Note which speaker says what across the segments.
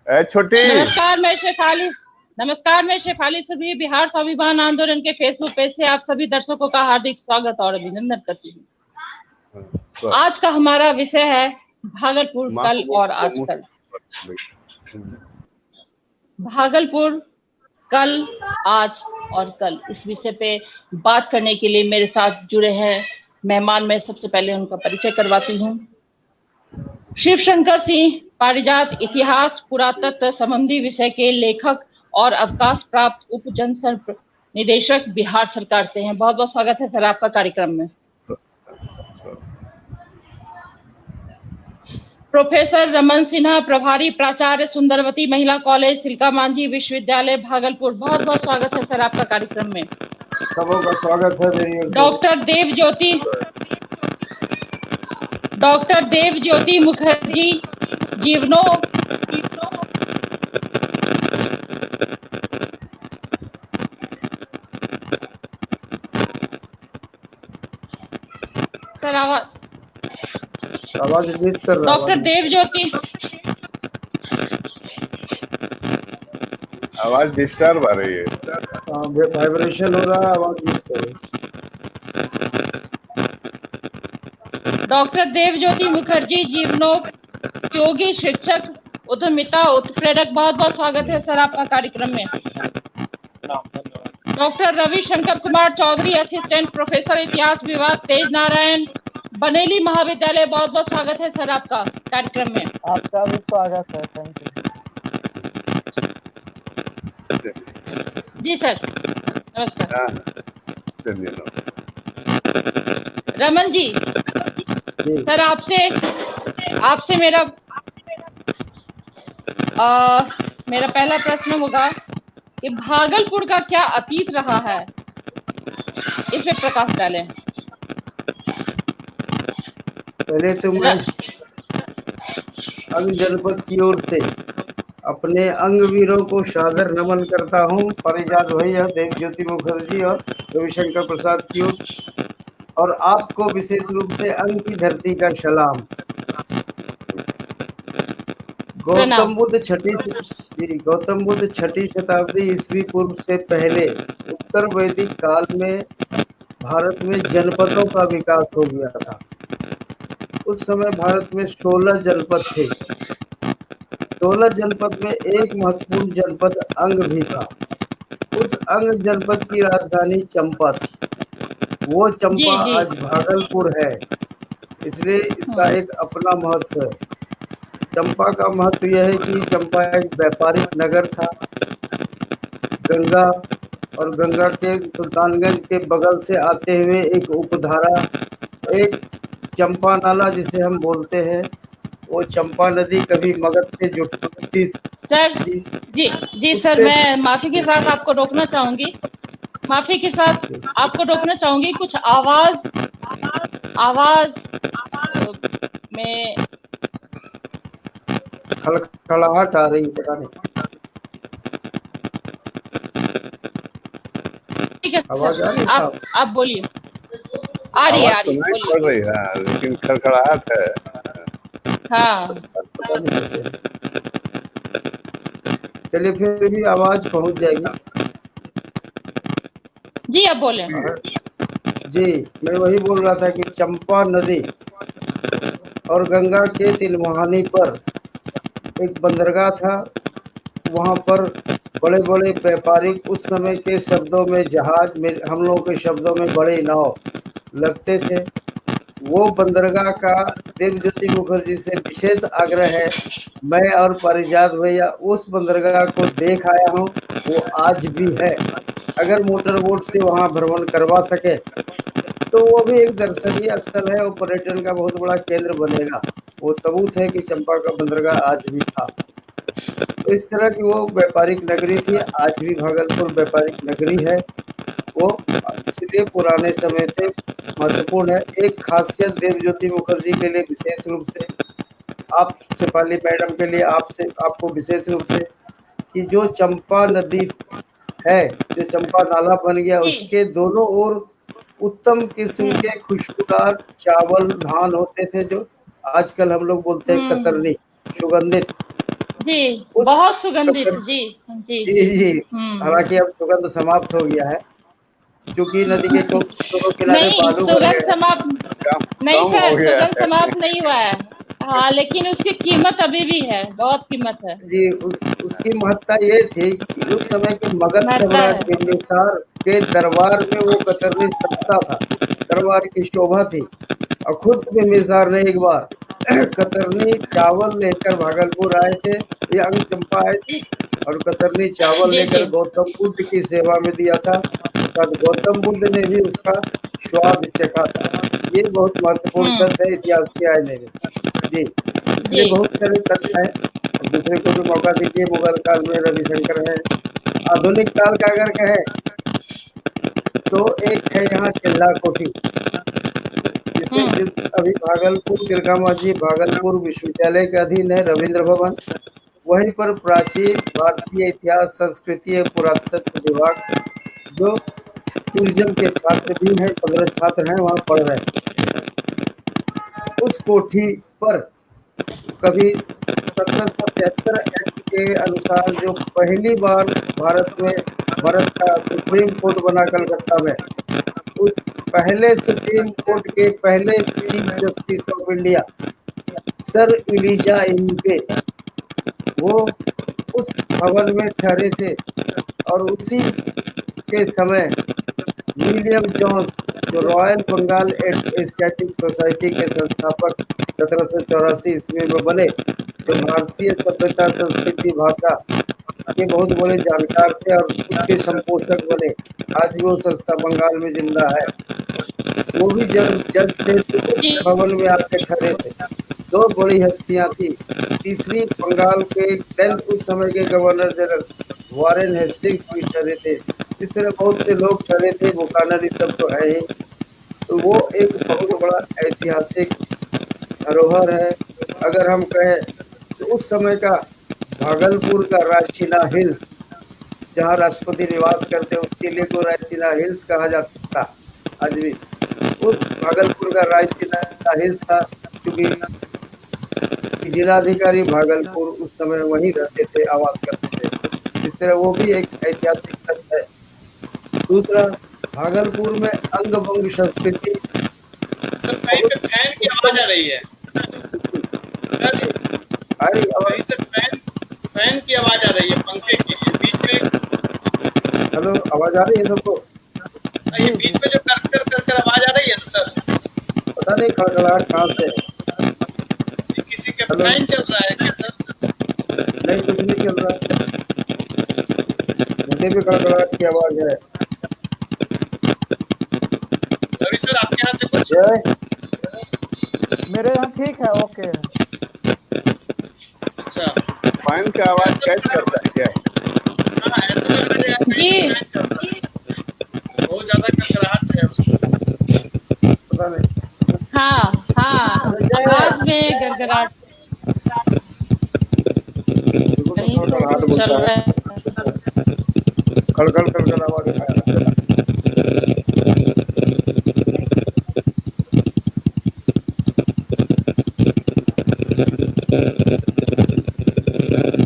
Speaker 1: छोटी।
Speaker 2: नमस्कार, मैं शेफाली सभी बिहार स्वाभिमान आंदोलन के फेसबुक पेज से आप सभी दर्शकों का हार्दिक स्वागत और अभिनंदन करती हूँ। आज का हमारा विषय है भागलपुर कल और आजकल। भागलपुर कल, आज और कल, इस विषय पे बात करने के लिए मेरे साथ जुड़े हैं मेहमान। मैं सबसे पहले उनका परिचय करवाती हूँ। शिव शंकर सिंह पारिजात इतिहास पुरातत्व संबंधी विषय के लेखक और अवकाश प्राप्त उप जनसंपर्क निदेशक बिहार सरकार से हैं। बहुत बहुत स्वागत है सर आपका कार्यक्रम में। प्रोफेसर रमन सिन्हा प्रभारी प्राचार्य सुंदरवती महिला कॉलेज तिलका मांझी विश्वविद्यालय भागलपुर। बहुत बहुत स्वागत है सर आपका कार्यक्रम में।
Speaker 3: सबों का स्वागत है।
Speaker 2: डॉक्टर देव ज्योति मुखर्जी जीवनो सर
Speaker 3: आवाज मिस कर रहा है।
Speaker 2: डॉक्टर देव ज्योति
Speaker 1: आवाज डिस्टर्ब आ रही है।
Speaker 3: वाइब्रेशन हो रहा है, आवाज मिस कर रही है।
Speaker 2: डॉक्टर देव ज्योति मुखर्जी जीवनोपयोगी शिक्षक उद्यमिता उत्प्रेरक। बहुत बहुत स्वागत है सर आपका कार्यक्रम में। Doctor Ravishankar Kumar Chaudhary assistant professor इतिहास विभाग तेज नारायण बनेली महाविद्यालय। बहुत बहुत स्वागत है सर आपका कार्यक्रम में।
Speaker 4: आपका भी स्वागत है। Thank you.
Speaker 2: जी सर नमस्कार।
Speaker 1: चलिए
Speaker 2: रमन जी, सर आपसे मेरा पहला प्रश्न होगा कि भागलपुर का क्या अतीत रहा है, इस पे प्रकाश डालें।
Speaker 3: पहले तो मैं अंग जनपद की ओर से अपने अंगवीरों को सादर नमन करता हूँ। पारिजात भैया, देव ज्योति मुखर्जी और रविशंकर प्रसाद की ओर, और आपको विशेष रूप से अंग की धरती का सलाम। गौतम बुद्ध छठी शताब्दी ईस्वी पूर्व से पहले उत्तर वैदिक काल में भारत में जनपदों का विकास हो गया था। उस समय भारत में 16 जनपद थे। 16 जनपद में एक महत्वपूर्ण जनपद अंग भी था। उस अंग जनपद की राजधानी चंपा थी। वो चंपा आज भागलपुर है, इसलिए इसका एक अपना महत्व है। चंपा का महत्व यह है कि चंपा एक व्यापारिक नगर था। गंगा और गंगा के सुल्तानगंज के बगल से आते हुए एक उपधारा, एक चंपा नाला जिसे हम बोलते हैं, वो चंपा नदी कभी मगध से जुड़ती
Speaker 2: सर। जी सर, मैं माफी के साथ आपको रोकना चाहूंगी। कुछ आवाज में
Speaker 3: खड़खड़ाहट आ रही, पता नहीं।
Speaker 2: ठीक है
Speaker 3: आवाज आ रही है?
Speaker 2: आप बोलिए। आ रही
Speaker 1: है, लेकिन खड़खड़ाहट है।
Speaker 2: हाँ,
Speaker 3: चलिए फिर भी आवाज पहुंच जाएगी।
Speaker 2: जी आप बोले।
Speaker 3: जी, मैं वही बोल रहा था कि चंपा नदी और गंगा के तिलमुहानी पर एक बंदरगाह था। वहाँ पर बड़े बड़े व्यापारिक, उस समय के शब्दों में जहाज, में हम लोगों के शब्दों में बड़े नाव लगते थे। वो बंदरगाह का देव ज्योति मुखर्जी से विशेष आग्रह है। मैं और पारिजात भैया उस बंदरगाह को देख आया हूँ, वो आज भी है। अगर मोटर बोट से वहाँ भ्रमण करवा सके तो वो भी एक दर्शनीय स्थल है और पर्यटन का बहुत बड़ा केंद्र बनेगा। वो सबूत है कि चंपा का बंदरगाह आज भी था। तो इस तरह की वो व्यापारिक नगरी थी। आज भी भागलपुर व्यापारिक नगरी है। वो इसलिए पुराने समय से महत्वपूर्ण है। एक खासियत देव ज्योति मुखर्जी के लिए विशेष रूप से, आप शेफाली मैडम के लिए आपको विशेष रूप से, कि जो चंपा नदी है, जो चंपा नाला बन गया, उसके दोनों ओर उत्तम किस्म के खुशबूदार चावल, धान होते थे, जो आजकल हम लोग बोलते हैं कतरनी, सुगंधित।
Speaker 2: जी,
Speaker 3: उस
Speaker 2: बहुत सुगंधित। जी जी
Speaker 3: जी जी।
Speaker 2: हम्म।
Speaker 3: हालांकि अब सुगंध समाप्त हो गया है, क्योंकि नदी के दोनों किनारे
Speaker 2: नहीं,
Speaker 3: बालू भर
Speaker 2: सुगंध
Speaker 3: गए हैं।
Speaker 2: समाप्त
Speaker 1: कम
Speaker 2: नहीं
Speaker 1: कम हो
Speaker 2: सर,
Speaker 1: गया
Speaker 2: सुगंध
Speaker 1: है।
Speaker 2: समाप्त नहीं हुआ है। हाँ, लेकिन उसकी कीमत अभी भी है, बहुत कीमत है।
Speaker 3: जी, उसकी महत्ता ये थी कि उस समय के मगध
Speaker 2: महत्ता
Speaker 3: सम्राट
Speaker 2: है।
Speaker 3: बिंबिसार के दरबार में वो कतरनी सस्ता था, दरबार की शोभा थी। और खुद बिंबिसार ने एक बार कतरनी चावल लेकर भागलपुर आए थे, ये अंग चंपा आए थे, और कतरनी चावल
Speaker 2: जी
Speaker 3: लेकर
Speaker 2: जी
Speaker 3: गौतम बुद्ध की सेवा में दिया था। तब गौतम बुद्ध ने भी उसका स्वाद चखा था। ये बहुत महत्वपूर्ण तथ्य है इतिहास के आईने में। जी, इसलिए
Speaker 2: जी
Speaker 3: बहुत सारे तथ्य हैं। अब दूसरे को भी मौका दीजिए। मुगल काल में रविशंकर है। आधुनिक काल का अगर कहें तो एक है यहाँ किला कोठी, जिस अभी भागलपुर तिलकामाझी भागलपुर विश्वविद्यालय के अधीन है रविंद्र भवन। वहीं पर प्राचीन भारतीय इतिहास संस्कृति एवं पुरातत्व विभाग, जो टूरिज्म के छात्र भी हैं, 15 छात्र हैं वहाँ पढ़ रहे हैं। उस कोठी पर कभी 1773 एक्ट के अनुसार जो पहली बार भारत का सुप्रीम कोर्ट बना कलकत्ता में, उस पहले सुप्रीम कोर्ट के पहले chief justice of India sir Elijah इनके, वो उस भवन में ठहरे थे। और उसी के समय विलियम जोन्स, जो रॉयल बंगाल एशियाटिक सोसाइटी के संस्थापक 1784 ईस्वी में बने, जो भारतीय सभ्यता संस्कृति भाषा के बहुत बड़े जानकार थे और उसके संपोषक बने। आज भी वो संस्था बंगाल में जिंदा है। वो भी जब जज थे तो उस भवन में आके खड़े थे। दो बड़ी हस्तियां थी। तीसरी बंगाल के उस समय के गवर्नर जनरल वारेन हेस्टिंग्स भी ठहरे थे। इस तरह बहुत से लोग ठहरे थे। बुकानर ये सब तो है ही। तो वो एक बहुत बड़ा ऐतिहासिक धरोहर है। अगर हम कहें तो उस समय का भागलपुर का रायसीना हिल्स, जहाँ राष्ट्रपति निवास करते हैं, उसके लिए को रायसीना हिल्स कहा जाता था। आज भी उस भागलपुर का रायसीना हिल्स था, क्योंकि जिलाधिकारी भागलपुर उस समय वहीं रहते थे, आवास करते थे। इस तरह वो भी एक ऐतिहासिक तथ्य है। दूसरा, भागलपुर में अंग भंग संस्कृति।
Speaker 5: सर कहीं पे फैन की आवाज आ रही है सर,
Speaker 3: अरे
Speaker 5: कहीं से फैन की आवाज आ रही है, पंखे की बीच में।
Speaker 3: हेलो, आवाज आ रही है सबको?
Speaker 5: ये बीच में जो कर कर कर कर आवाज आ रही है ना सर,
Speaker 3: पता नहीं खड़खड़ाहट कहाँ से।
Speaker 5: ये किसी के फैन चल रहा है क्या सर?
Speaker 3: नहीं, कुछ नहीं चल रहा। मुझे भी खड़खड़ाहट की आवाज है।
Speaker 5: रवि सर आपके यहाँ से कुछ
Speaker 3: जय,
Speaker 4: मेरे यहाँ ठीक है, ओके है।
Speaker 5: अच्छा,
Speaker 1: फैन की आवाज कैसे करता है क्या?
Speaker 5: हाँ ऐसा लग रहा है यहाँ
Speaker 2: जी।
Speaker 5: कहीं फैन चल रहा है, बहुत ज्यादा करकराहट है उसमें।
Speaker 3: पता नहीं।
Speaker 2: हाँ हाँ, आवाज में गड़गड़ाहट कहीं तो
Speaker 3: खड़खड़ाहट
Speaker 2: कुछ चल
Speaker 3: बोलता
Speaker 2: रहा
Speaker 3: है।
Speaker 2: है।
Speaker 3: खड़खड़ खड़खड़ आवाज आ रहा है।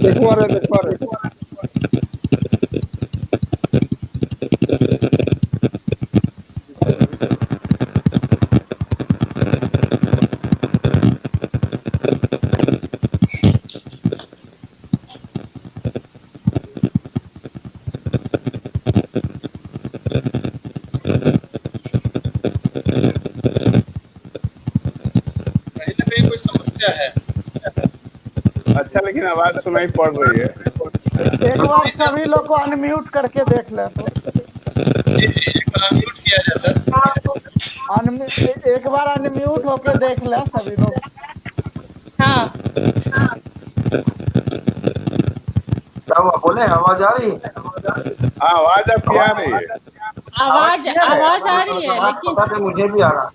Speaker 3: देखो रहे, देखो रहे।
Speaker 5: कहीं ना कहीं कोई समस्या है।
Speaker 1: अच्छा, लेकिन आवाज सुनाई पड़ रही है।
Speaker 4: एक बार सभी लोग को अनम्यूट करके देख ले तो।
Speaker 5: जी जी, एक बार अनम्यूट किया जाए सर।
Speaker 4: एक बार अनम्यूट होके देख ले सभी लोग।
Speaker 2: हाँ
Speaker 3: क्या हुआ, बोले? आवाज आ रही है?
Speaker 1: हाँ, आवाज आपकी आ रही है।
Speaker 2: आवाज आ रही है, लेकिन
Speaker 3: पता नहीं, मुझे भी आ रहा।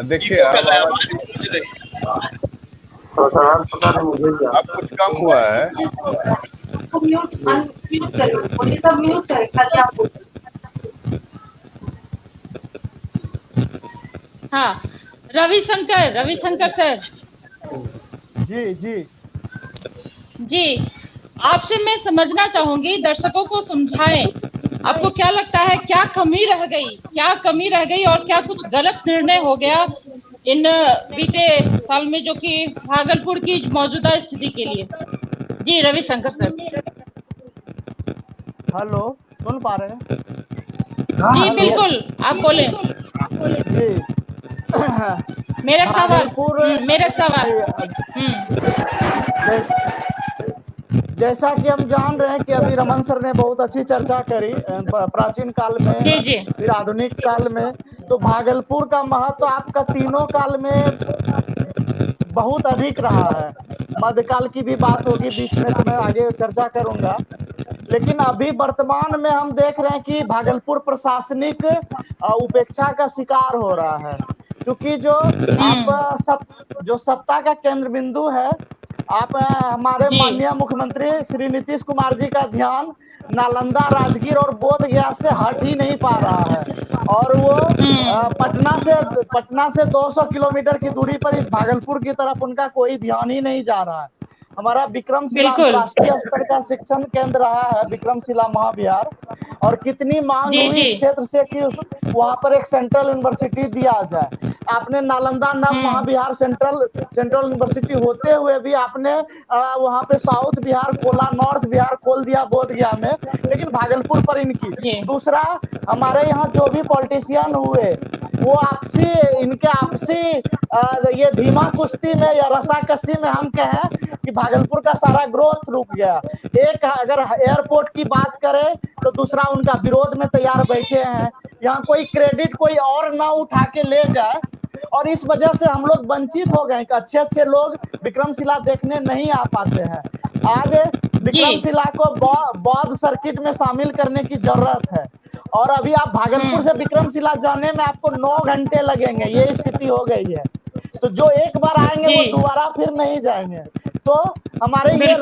Speaker 1: देखिए,
Speaker 5: इको कर रहा है,
Speaker 1: अब
Speaker 5: आवाज गूंज रही है।
Speaker 3: खड़खड़ाहट पता नहीं, मुझे भी आ रहा।
Speaker 1: अब कुछ कम हुआ है।
Speaker 2: हाँ, रविशंकर सर।
Speaker 4: जी जी।
Speaker 2: जी, आपसे मैं समझना चाहूंगी, दर्शकों को समझाएं, आपको क्या लगता है क्या कमी रह गई और क्या कुछ गलत निर्णय हो गया इन बीते साल में, जो कि भागलपुर की मौजूदा स्थिति के लिए? जी रविशंकर सर।
Speaker 4: हेलो, सुन पा रहे हैं?
Speaker 2: जी
Speaker 4: हेलो
Speaker 2: बिल्कुल, आप बोलें।
Speaker 4: जी। भागलपुर
Speaker 2: मेरा सवाल।
Speaker 4: जी, जैसा कि हम जान रहे हैं कि अभी रमन सर ने बहुत अच्छी चर्चा करी प्राचीन काल में,
Speaker 2: जी जी
Speaker 4: फिर आधुनिक काल में। तो भागलपुर का महत्व आपका तीनों काल में बहुत अधिक रहा है। मध्यकाल की भी बात होगी बीच में, तो मैं आगे चर्चा करूंगा। लेकिन अभी वर्तमान में हम देख रहे हैं कि भागलपुर प्रशासनिक उपेक्षा का शिकार हो रहा है, क्योंकि जो सत्ता का केंद्र बिंदु है, आप हमारे
Speaker 2: जी
Speaker 4: माननीय मुख्यमंत्री श्री नीतीश कुमार जी का ध्यान नालंदा, राजगीर और बोध गया से हट ही नहीं पा रहा है। और वो पटना से 200 किलोमीटर की दूरी पर इस भागलपुर की तरफ उनका कोई ध्यान ही नहीं जा रहा है। हमारा विक्रमशिला
Speaker 2: बिल्कुल।
Speaker 4: अंतर्राष्ट्रीय स्तर का शिक्षण केंद्र रहा है विक्रमशिला महाविहार, और कितनी मांग
Speaker 2: जी
Speaker 4: हुई
Speaker 2: जी
Speaker 4: इस क्षेत्र से कि वहां पर एक सेंट्रल यूनिवर्सिटी दिया जाए। आपने नालंदा नव महाविहार सेंट्रल यूनिवर्सिटी होते हुए भी आपने वहां पे साउथ बिहार खोला, नॉर्थ बिहार खोल दिया बोध गया में, लेकिन भागलपुर पर इनकी।
Speaker 2: जी
Speaker 4: दूसरा, हमारे यहाँ जो भी पॉलिटिशियन हुए वो इनके आपसी ये धीमा कुश्ती में या रसाकसी में हम कहें कि भागलपुर का सारा ग्रोथ रुक गया। एक अगर एयरपोर्ट की बात करें तो दूसरा उनका विरोध में तैयार बैठे हैं। यहाँ कोई क्रेडिट कोई और ना उठा के ले जाए, और इस वजह से हम लोग वंचित हो गए कि अच्छे अच्छे लोग विक्रमशिला देखने नहीं आ पाते हैं। आज विक्रमशिला को बौद्ध सर्किट में शामिल करने की जरूरत है, और अभी आप भागलपुर से विक्रमशिला जाने में आपको 9 घंटे लगेंगे, ये स्थिति हो गई है। तो जो एक बार आएंगे वो दोबारा फिर नहीं जाएंगे। तो हमारे ये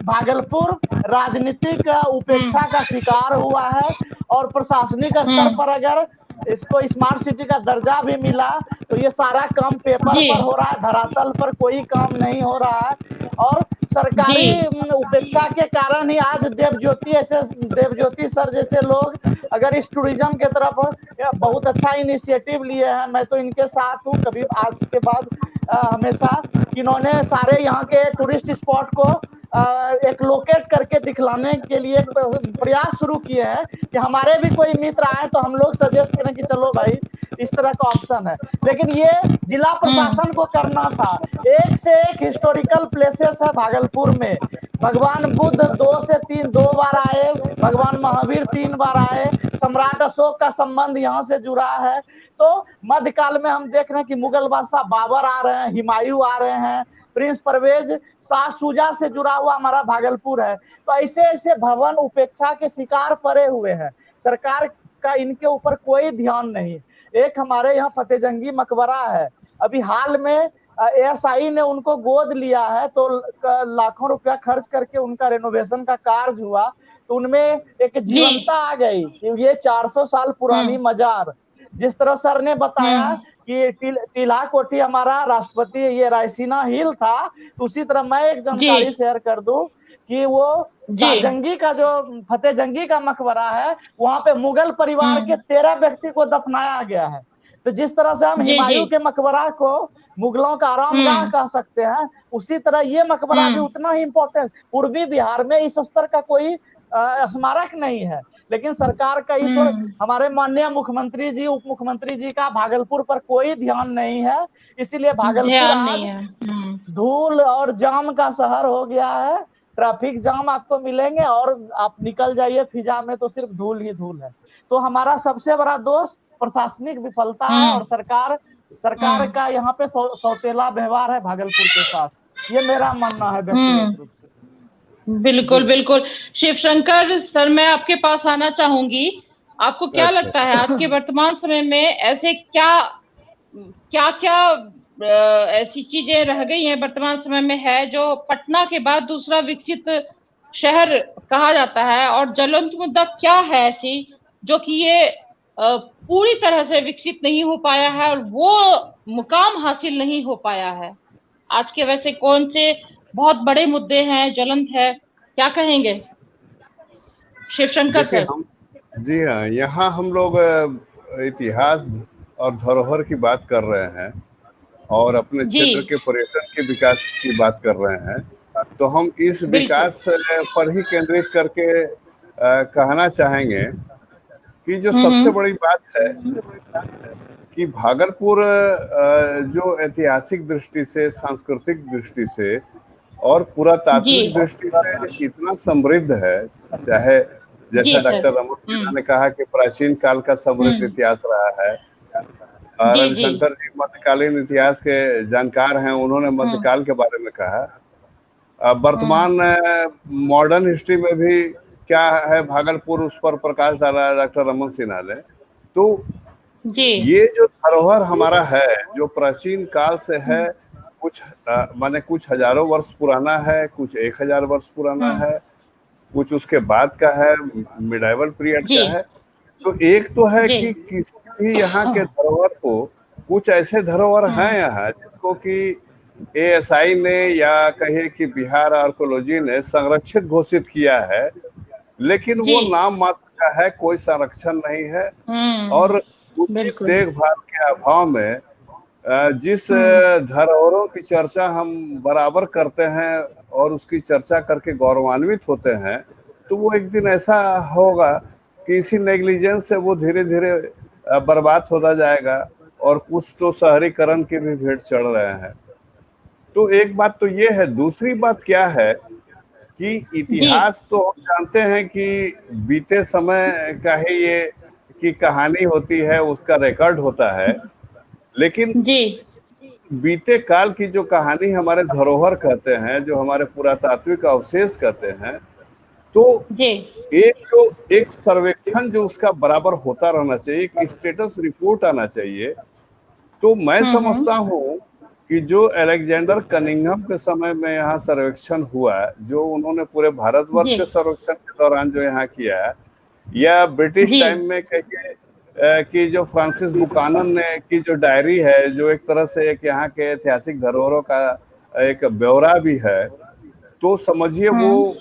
Speaker 4: भागलपुर राजनीतिक उपेक्षा का शिकार हुआ है, और प्रशासनिक स्तर पर अगर इसको स्मार्ट सिटी का दर्जा भी मिला तो ये सारा काम पेपर पर हो रहा है, धरातल पर कोई काम नहीं हो रहा है। और सरकारी उपेक्षा के कारण ही आज देवज्योति सर जैसे लोग अगर इस टूरिज्म के तरफ बहुत अच्छा इनिशिएटिव लिए हैं, मैं तो इनके साथ हूँ। कभी आज के बाद हमेशा इन्होंने सारे यहाँ के टूरिस्ट स्पॉट को एक लोकेट करके दिखलाने के लिए प्रयास शुरू किए हैं कि हमारे भी कोई मित्र आए तो हम लोग सजेस्ट करें कि चलो भाई इस तरह का ऑप्शन है। लेकिन ये जिला प्रशासन को करना था। एक से एक हिस्टोरिकल प्लेसेस है भागलपुर में। भगवान बुद्ध 2 से 3 बार आए, भगवान महावीर 3 बार आए, सम्राट अशोक का संबंध यहाँ से जुड़ा है। तो मध्यकाल में हम देख रहे हैं कि मुगल बादशाह बाबर आ रहे हैं, हुमायूं आ रहे हैं, प्रिंस परवेज शाह शुजा से जुड़ा हुआ हमारा भागलपुर है। तो ऐसे ऐसे भवन उपेक्षा के शिकार पड़े हुए हैं, सरकार का इनके ऊपर कोई ध्यान नहीं। एक हमारे यहाँ फतेहजंगी मकबरा है, अभी हाल में एएसआई ने उनको गोद लिया है, तो लाखों रुपया खर्च करके उनका रेनोवेशन का कार्य हुआ, तो उनमें एक जीवंतता आ गई। ये 400 साल पुरानी मजार, जिस तरह सर ने बताया कि टीला कोठी हमारा राष्ट्रपति ये रायसीना हिल था, तो उसी तरह मैं एक जानकारी शेयर कर दूं कि वो शाहजंगी का जो फतेहजंगी का मकबरा है, वहां पे मुगल परिवार के 13 व्यक्ति को दफनाया गया है। तो जिस तरह से हम हुमायूं के मकबरा को मुगलों का आरामगाह कह सकते हैं, उसी तरह ये मकबरा भी उतना ही इम्पोर्टेंट। पूर्वी बिहार में इस स्तर का कोई स्मारक नहीं है, लेकिन सरकार का इस और हमारे माननीय मुख्यमंत्री जी, उप मुख्यमंत्री जी का भागलपुर पर कोई ध्यान नहीं है। इसीलिए भागलपुर आज धूल और जाम का शहर हो गया है। ट्रैफिक जाम आपको मिलेंगे और आप निकल जाइए फिजा में तो सिर्फ धूल ही धूल है। तो हमारा सबसे बड़ा दोष प्रशासनिक विफलता है, और सरकार का यहाँ पे सौतेला व्यवहार है भागलपुर के साथ। ये मेरा मानना है व्यक्तिगत रूप से।
Speaker 2: बिल्कुल बिल्कुल। शिवशंकर सर, मैं आपके पास आना चाहूंगी। आपको क्या लगता है आज के वर्तमान समय में ऐसे क्या ऐसी चीजें रह गई हैं वर्तमान समय में है जो पटना के बाद दूसरा विकसित शहर कहा जाता है, और ज्वलंत मुद्दा क्या है ऐसी जो कि ये पूरी तरह से विकसित नहीं हो पाया है और वो मुकाम हासिल नहीं हो पाया है? आज के वैसे कौन से बहुत बड़े मुद्दे हैं, ज्वलंत है, क्या कहेंगे शिवशंकर
Speaker 1: देखिए
Speaker 2: सर?
Speaker 1: हम, जी हाँ, यहाँ हम लोग इतिहास और धरोहर की बात कर रहे हैं और अपने
Speaker 2: जी
Speaker 1: क्षेत्र के पर्यटन के विकास की बात कर रहे हैं। तो हम इस
Speaker 2: बिल्कुल।
Speaker 1: विकास पर ही केंद्रित करके कहना चाहेंगे कि जो सबसे
Speaker 2: हम्म।
Speaker 1: बड़ी बात है कि भागलपुर जो ऐतिहासिक दृष्टि से, सांस्कृतिक दृष्टि से और
Speaker 2: जी
Speaker 1: पुरातात्विक दृष्टि से इतना समृद्ध है, चाहे
Speaker 2: जी
Speaker 1: जैसा
Speaker 2: सर।
Speaker 1: डॉक्टर रमन सिन्हा ने कहा कि प्राचीन काल का समृद्ध
Speaker 2: हम्म।
Speaker 1: इतिहास रहा है।
Speaker 2: जी जी।
Speaker 1: रविशंकर जी मध्यकालीन इतिहास के जानकार हैं, उन्होंने मध्यकाल के बारे में कहा। वर्तमान मॉडर्न हिस्ट्री में भी क्या है भागलपुर, उस पर प्रकाश डाला है डॉक्टर रमन सिन्हा ने। तो
Speaker 2: जी
Speaker 1: ये जो धरोहर हमारा है, जो प्राचीन काल से है, कुछ माने कुछ हजारों वर्ष पुराना है, कुछ 1000 वर्ष पुराना है, कुछ उसके बाद का है, मिडाइवल पीरियड
Speaker 2: जी
Speaker 1: का है। तो एक तो है
Speaker 2: जी
Speaker 1: कि किसी भी यहाँ के धरोहर को, कुछ ऐसे धरोहर हैं यहाँ जिसको कि एएसआई ने या कहे कि बिहार आर्कोलॉजी ने संरक्षित घोषित किया है, लेकिन वो
Speaker 2: जी।
Speaker 1: नाम मात्र का है, कोई संरक्षण नहीं है। और उचित
Speaker 2: बिल्कुल।
Speaker 1: देखभाल के अभाव में जिस धरोहरों की चर्चा हम बराबर करते हैं और उसकी चर्चा करके गौरवान्वित होते हैं, तो वो एक दिन ऐसा होगा कि इसी नेग्लिजेंस से वो धीरे धीरे बर्बाद होता जाएगा और कुछ तो शहरीकरण की भी भेंट चढ़ रहे हैं। तो एक बात तो ये है। दूसरी बात क्या है कि इतिहास तो हम जानते हैं कि बीते समय का ही ये की कहानी होती है, उसका रिकॉर्ड होता है, लेकिन
Speaker 2: जी
Speaker 1: बीते काल की जो कहानी हमारे धरोहर कहते हैं, जो हमारे पुरातात्विक अवशेष कहते हैं, तो
Speaker 2: जी।
Speaker 1: एक सर्वेक्षण जो उसका बराबर होता रहना चाहिए, एक स्टेटस रिपोर्ट आना चाहिए। तो मैं समझता हूँ कि जो अलेक्जेंडर कनिंघम के समय में यहाँ सर्वेक्षण हुआ, जो उन्होंने पूरे भारतवर्ष के सर्वेक्षण के दौरान जो यहाँ किया है, या ब्रिटिश टाइम में कहिए कि जो फ्रांसिस बुकानन ने की जो डायरी है, जो एक तरह से एक यहाँ के ऐतिहासिक धरोहरों का एक ब्यौरा भी है, तो समझिए वो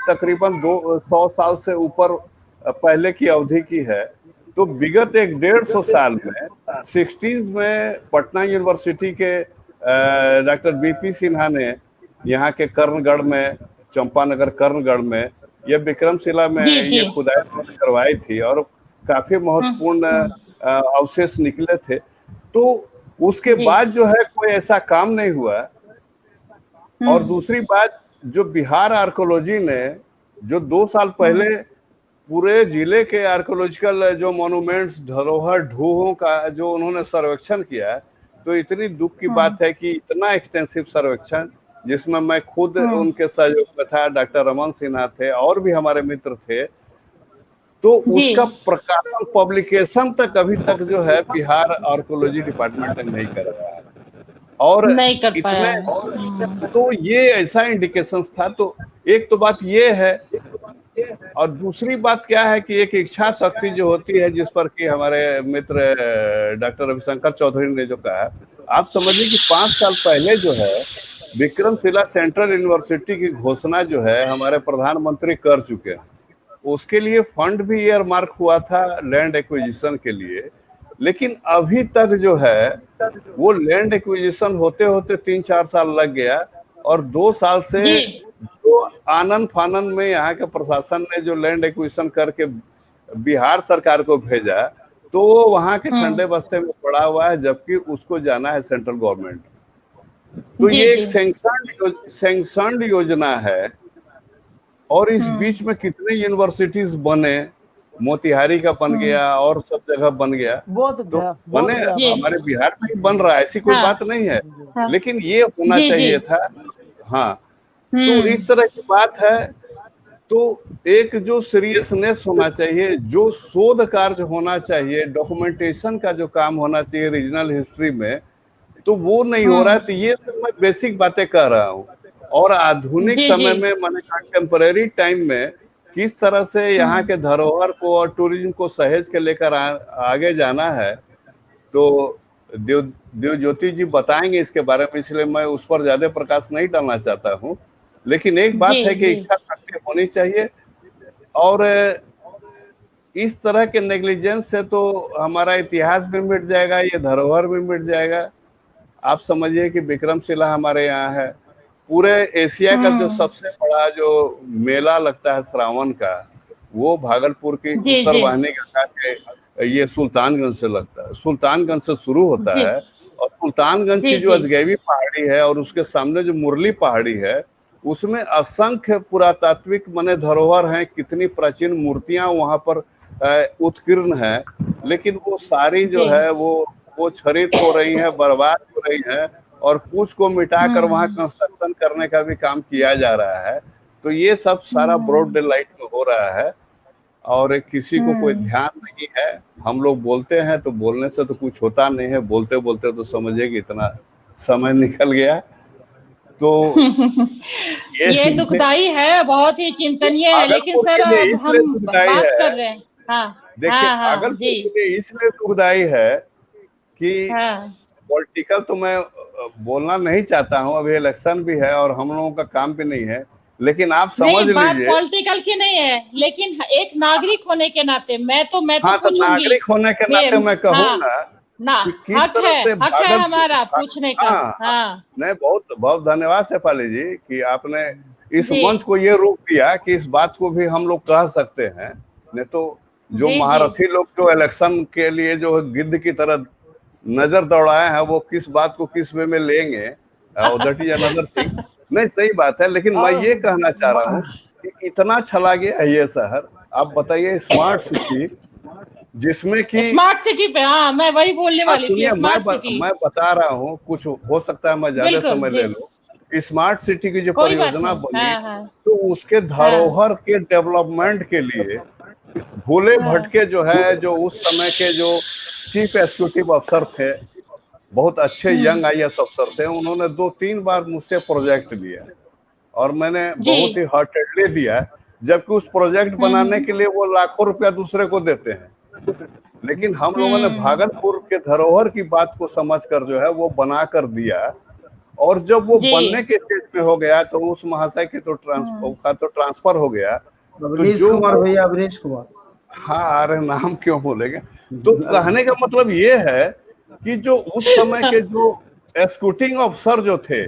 Speaker 1: तकरीबन 200 साल से ऊपर पहले की अवधि की है। तो विगत 150 साल में 60s में पटना यूनिवर्सिटी के डॉक्टर बीपी सिन्हा ने यहाँ के कर्णगढ़ में, चंपानगर कर्णगढ़ में, या विक्रमशिला में ये खुदाई करवाई थी और काफी महत्वपूर्ण अवशेष निकले थे। तो उसके बाद जो है कोई ऐसा काम नहीं हुआ। और दूसरी बात, जो बिहार आर्कोलॉजी ने जो 2 साल पहले पूरे जिले के आर्कोलॉजिकल जो मॉन्यूमेंट्स, धरोहर, ढूहों का जो उन्होंने सर्वेक्षण किया, तो इतनी दुख की बात है कि इतना एक्सटेंसिव सर्वेक्षण, जिसमें मैं खुद उनके सहयोग में था, डॉक्टर रमन सिन्हा थे और भी हमारे मित्र थे, तो उसका प्रकाशन, पब्लिकेशन तक अभी तक जो है बिहार आर्कोलॉजी डिपार्टमेंट ने नहीं कर रहा है और
Speaker 2: नहीं कर पाया।
Speaker 1: तो ये ऐसा इंडिकेशन था। तो एक तो बात ये है, और दूसरी बात क्या है कि एक इच्छा शक्ति जो होती है, जिस पर कि हमारे मित्र डॉक्टर रविशंकर चौधरी ने जो कहा, आप समझिए कि 5 साल पहले जो है विक्रमशिला सेंट्रल यूनिवर्सिटी की घोषणा जो है हमारे प्रधानमंत्री कर चुके हैं। उसके लिए फंड भी ईयरमार्क हुआ था लैंड एक्विजिशन के लिए, लेकिन अभी तक जो है वो लैंड एक्विजिशन होते होते 3-4 साल लग गया। और 2 साल से जो आनन फानन में यहाँ के प्रशासन ने जो लैंड एक्विजिशन करके बिहार सरकार को भेजा, तो वो वहाँ के ठंडे बस्ते में पड़ा हुआ है, जबकि उसको जाना है सेंट्रल गवर्नमेंट। तो ये एक सैंक्शन्ड योजना है। और इस बीच में कितने यूनिवर्सिटीज बने, मोतिहारी का बन गया और सब जगह बन गया, तो बने, हमारे बिहार में ही बन रहा है, ऐसी कोई बात नहीं है, लेकिन ये होना चाहिए था। हाँ, तो इस तरह की बात है। तो एक जो सीरियसनेस होना चाहिए, जो शोध कार्य होना चाहिए, डॉक्यूमेंटेशन का जो काम होना चाहिए रीजनल हिस्ट्री में, तो वो नहीं हो रहा है। तो ये सब मैं बेसिक बातें कह रहा हूँ। और आधुनिक समय में, माने कंटेम्परेरी टाइम में, किस तरह से यहाँ के धरोहर को और टूरिज्म को सहेज के लेकर आगे जाना है, तो देव ज्योति जी बताएंगे इसके बारे में, इसलिए मैं उस पर ज्यादा प्रकाश नहीं डालना चाहता हूँ। लेकिन एक बात है कि इच्छा शक्ति होनी चाहिए, और इस तरह के नेग्लिजेंस से तो हमारा इतिहास भी मिट जाएगा, ये धरोहर भी मिट जाएगा। आप समझिए कि विक्रमशिला हमारे यहाँ है, पूरे एशिया का जो सबसे बड़ा जो मेला लगता है श्रावण का, वो भागलपुर की उत्तर वाहिनी गंगा के ये सुल्तानगंज से लगता है। सुल्तानगंज से शुरू होता है, और सुल्तानगंज की जो अजगैबी पहाड़ी है और उसके सामने जो मुरली पहाड़ी है, उसमें असंख्य पुरातात्विक माने धरोहर हैं, कितनी प्राचीन मूर्तियां वहां पर उत्कीर्ण है, लेकिन वो सारी जो है वो क्षरित हो रही है, बर्बाद हो रही है, और कुछ को मिटाकर वहां कंस्ट्रक्शन करने का भी काम किया जा रहा है। तो ये सब सारा ब्रॉड डे लाइट में हो रहा है, और किसी को कोई ध्यान नहीं है। हम लोग बोलते हैं तो बोलने से तो कुछ होता नहीं है, बोलते बोलते तो समझिए कि इतना समय निकल गया। तो
Speaker 2: ये दुखदाई है, बहुत ही चिंतनीय है, लेकिन सर हम बात कर रहे हैं।
Speaker 1: देखिए, भागलपुर के लिए इसलिए दुखदाई है कि पॉलिटिकल तो मैं बोलना नहीं चाहता हूँ, अभी इलेक्शन भी है और हम लोगों का काम भी नहीं है, लेकिन आप समझ लीजिए,
Speaker 2: पॉलिटिकल की नहीं है, लेकिन एक नागरिक होने के नाते मैं तो
Speaker 1: नागरिक होने के नाते मैं कहूँ
Speaker 2: ना हक है हमारा पूछने का।
Speaker 1: नहीं, बहुत बहुत धन्यवाद शेफाली जी कि आपने इस मंच को ये रोक दिया कि इस बात को भी हम लोग कह सकते हैं। नहीं तो जो महारथी लोग जो इलेक्शन के लिए जो गिद्ध की तरह नजर दौड़ाए हैं, वो किस बात को किस वे में लेंगे, दैट इज अनदर थिंग। नहीं, सही बात है, लेकिन मैं ये कहना चाह रहा हूँ कि इतना चला गया है ये शहर। आप बताइए, स्मार्ट सिटी जिसमें कि
Speaker 2: स्मार्ट सिटी पे, मैं वही बोलने वाली थी।
Speaker 1: मैं बता रहा हूँ, कुछ हो सकता है मैं ज्यादा समय ले लूं। स्मार्ट सिटी की जो परियोजना बनी, तो उसके धरोहर के डेवलपमेंट के लिए भोले भटके जो है, जो उस समय के जो चीफ एग्जीक्यूटिव अफसर थे, बहुत अच्छे यंग IAS अफसर थे, उन्होंने 2-3 बार मुझसे प्रोजेक्ट लिया और मैंने बहुत ही हार्टेडली दिया, जबकि उस प्रोजेक्ट बनाने के लिए वो लाखों रुपया दूसरे को देते हैं। लेकिन हम लोगों ने भागलपुर के धरोहर की बात को समझकर जो है वो बना कर दिया, और जब वो बनने के स्टेज पे हो गया तो उस महाशय के तो ट्रांसफर हो गया।
Speaker 3: अवनीश कुमार भैया, अवनीश कुमार,
Speaker 1: हाँ, अरे नाम क्यों भूलेंगे। तो कहने का मतलब ये है कि जो उस समय के जो एग्जीक्यूटिव अफसर जो थे,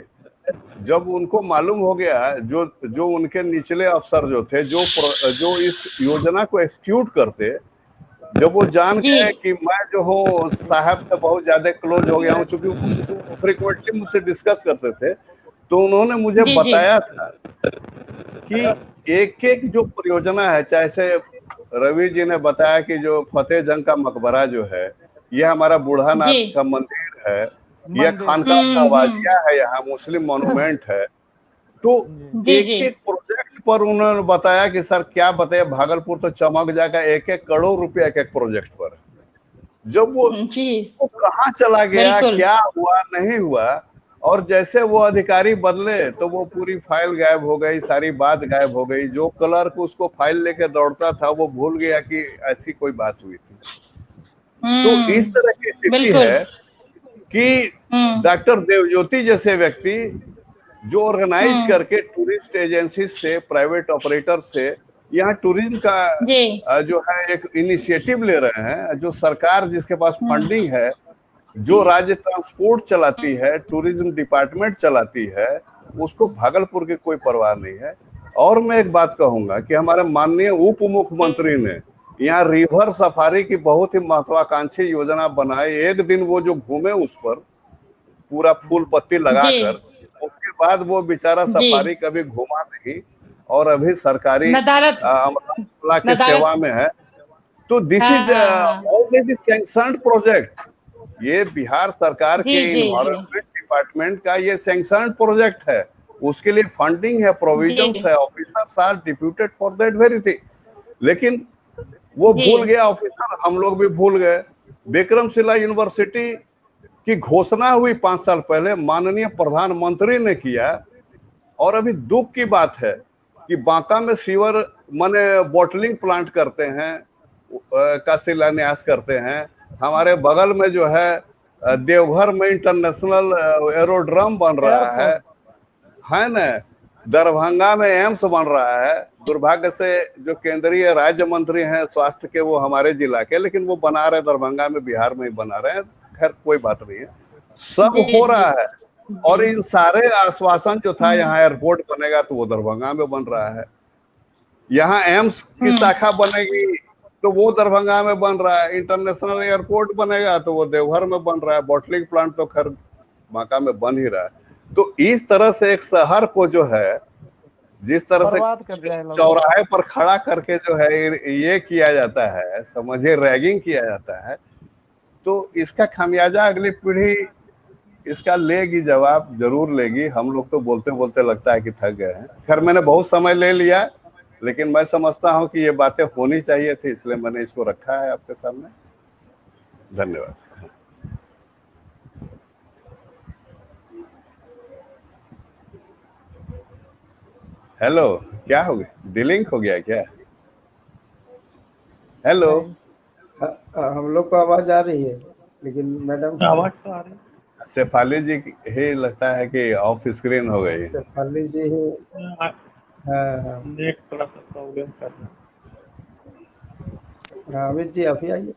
Speaker 1: जब उनको मालूम हो गया, जो उनके निचले अफसर जो थे, जो इस योजना को एक्सिक्यूट करते, जब वो जान गए कि मैं जो हूँ साहब से बहुत ज्यादा क्लोज हो गया हूँ, चूंकि वो फ्रिक्वेंटली मुझसे डिस्कस करते थे, तो उन्होंने मुझे बताया था कि एक एक जो परियोजना है, चाहे से रवि जी ने बताया कि जो फतेह जंग का मकबरा जो है, यह हमारा बूढ़ानाथ का मंदिर है, यह खानका शहबाजिया है, यहाँ मुस्लिम मॉन्यूमेंट है। तो एक एक प्रोजेक्ट पर उन्होंने बताया कि सर क्या बताए, भागलपुर तो चमक जाएगा, 1-1 करोड़ रुपया एक प्रोजेक्ट पर। जब वो कहाँ चला गया, क्या हुआ नहीं हुआ, और जैसे वो अधिकारी बदले तो वो पूरी फाइल गायब हो गई, सारी बात गायब हो गई। जो क्लर्क उसको फाइल लेके दौड़ता था वो भूल गया कि ऐसी कोई बात हुई थी। तो इस तरह की स्थिति है कि डॉक्टर देवज्योति जैसे व्यक्ति जो ऑर्गेनाइज करके टूरिस्ट एजेंसी से, प्राइवेट ऑपरेटर से यहाँ टूरिज्म का जो है एक इनिशिएटिव ले रहे हैं, जो सरकार जिसके पास फंडिंग है, जो राज्य ट्रांसपोर्ट चलाती है, टूरिज्म डिपार्टमेंट चलाती है, उसको भागलपुर की कोई परवाह नहीं है। और मैं एक बात कहूंगा कि हमारे माननीय उप मुख्यमंत्री ने यहाँ रिवर सफारी की बहुत ही महत्वाकांक्षी योजना बनाई। एक दिन वो जो घूमे उस पर पूरा फूल पत्ती लगाकर, उसके बाद वो बेचारा सफारी कभी घूमा नहीं, और अभी सरकारी अमला के सेवा में है। तो this is already sanctioned project. ये बिहार सरकार के इन्वायरमेंट डिपार्टमेंट का ये सैंक्शन्ड प्रोजेक्ट है, उसके लिए फंडिंग है, प्रोविजंस है, officers are deputed for that very thing. लेकिन वो भूल गया ऑफिसर, हम लोग भी भूल गए। विक्रमशिला यूनिवर्सिटी की घोषणा हुई 5 साल पहले, माननीय प्रधानमंत्री ने किया, और अभी दुख की बात है कि बांका में सीवर माने बॉटलिंग प्लांट करते हैं का शिलान्यास करते हैं, हमारे बगल में जो है देवघर में इंटरनेशनल एरोड्रम बन रहा है ना, दरभंगा में एम्स बन रहा है। दुर्भाग्य से जो केंद्रीय राज्य मंत्री हैं स्वास्थ्य के वो हमारे जिला के, लेकिन वो बना रहे दरभंगा में, बिहार में ही बना रहे हैं। खैर कोई बात नहीं है, सब हो रहा है। और इन सारे आश्वासन जो था यहाँ एयरपोर्ट बनेगा तो वो दरभंगा में बन रहा है, यहाँ एम्स की शाखा बनेगी तो वो दरभंगा में बन रहा है, इंटरनेशनल एयरपोर्ट बनेगा तो वो देवघर में बन रहा है, बॉटलिंग प्लांट तो खैर बांका में बन ही रहा है। तो इस तरह से एक शहर को जो है जिस तरह से चौराहे पर खड़ा करके जो है ये किया जाता है, समझिए रैगिंग किया जाता है, तो इसका खामियाजा अगली पीढ़ी इसका लेगी, जवाब जरूर लेगी। हम लोग तो बोलते बोलते लगता है कि थक गए हैं। खैर मैंने बहुत समय ले लिया, लेकिन मैं समझता हूं कि ये बातें होनी चाहिए थी, इसलिए मैंने इसको रखा है आपके सामने। धन्यवाद। हेलो, क्या हो गया? डिलिंक हो गया क्या? हेलो,
Speaker 3: हम लोग को आवाज आ रही है, लेकिन मैडम
Speaker 6: आवाज तो आ रही है।
Speaker 1: शेफाली जी ही लगता है कि ऑफ स्क्रीन हो गई।
Speaker 3: शेफाली जी ही, हाँ
Speaker 6: नेट थोड़ा सा प्रॉब्लम कर रहा है।
Speaker 3: हाँ अमित जी आप ही आइए।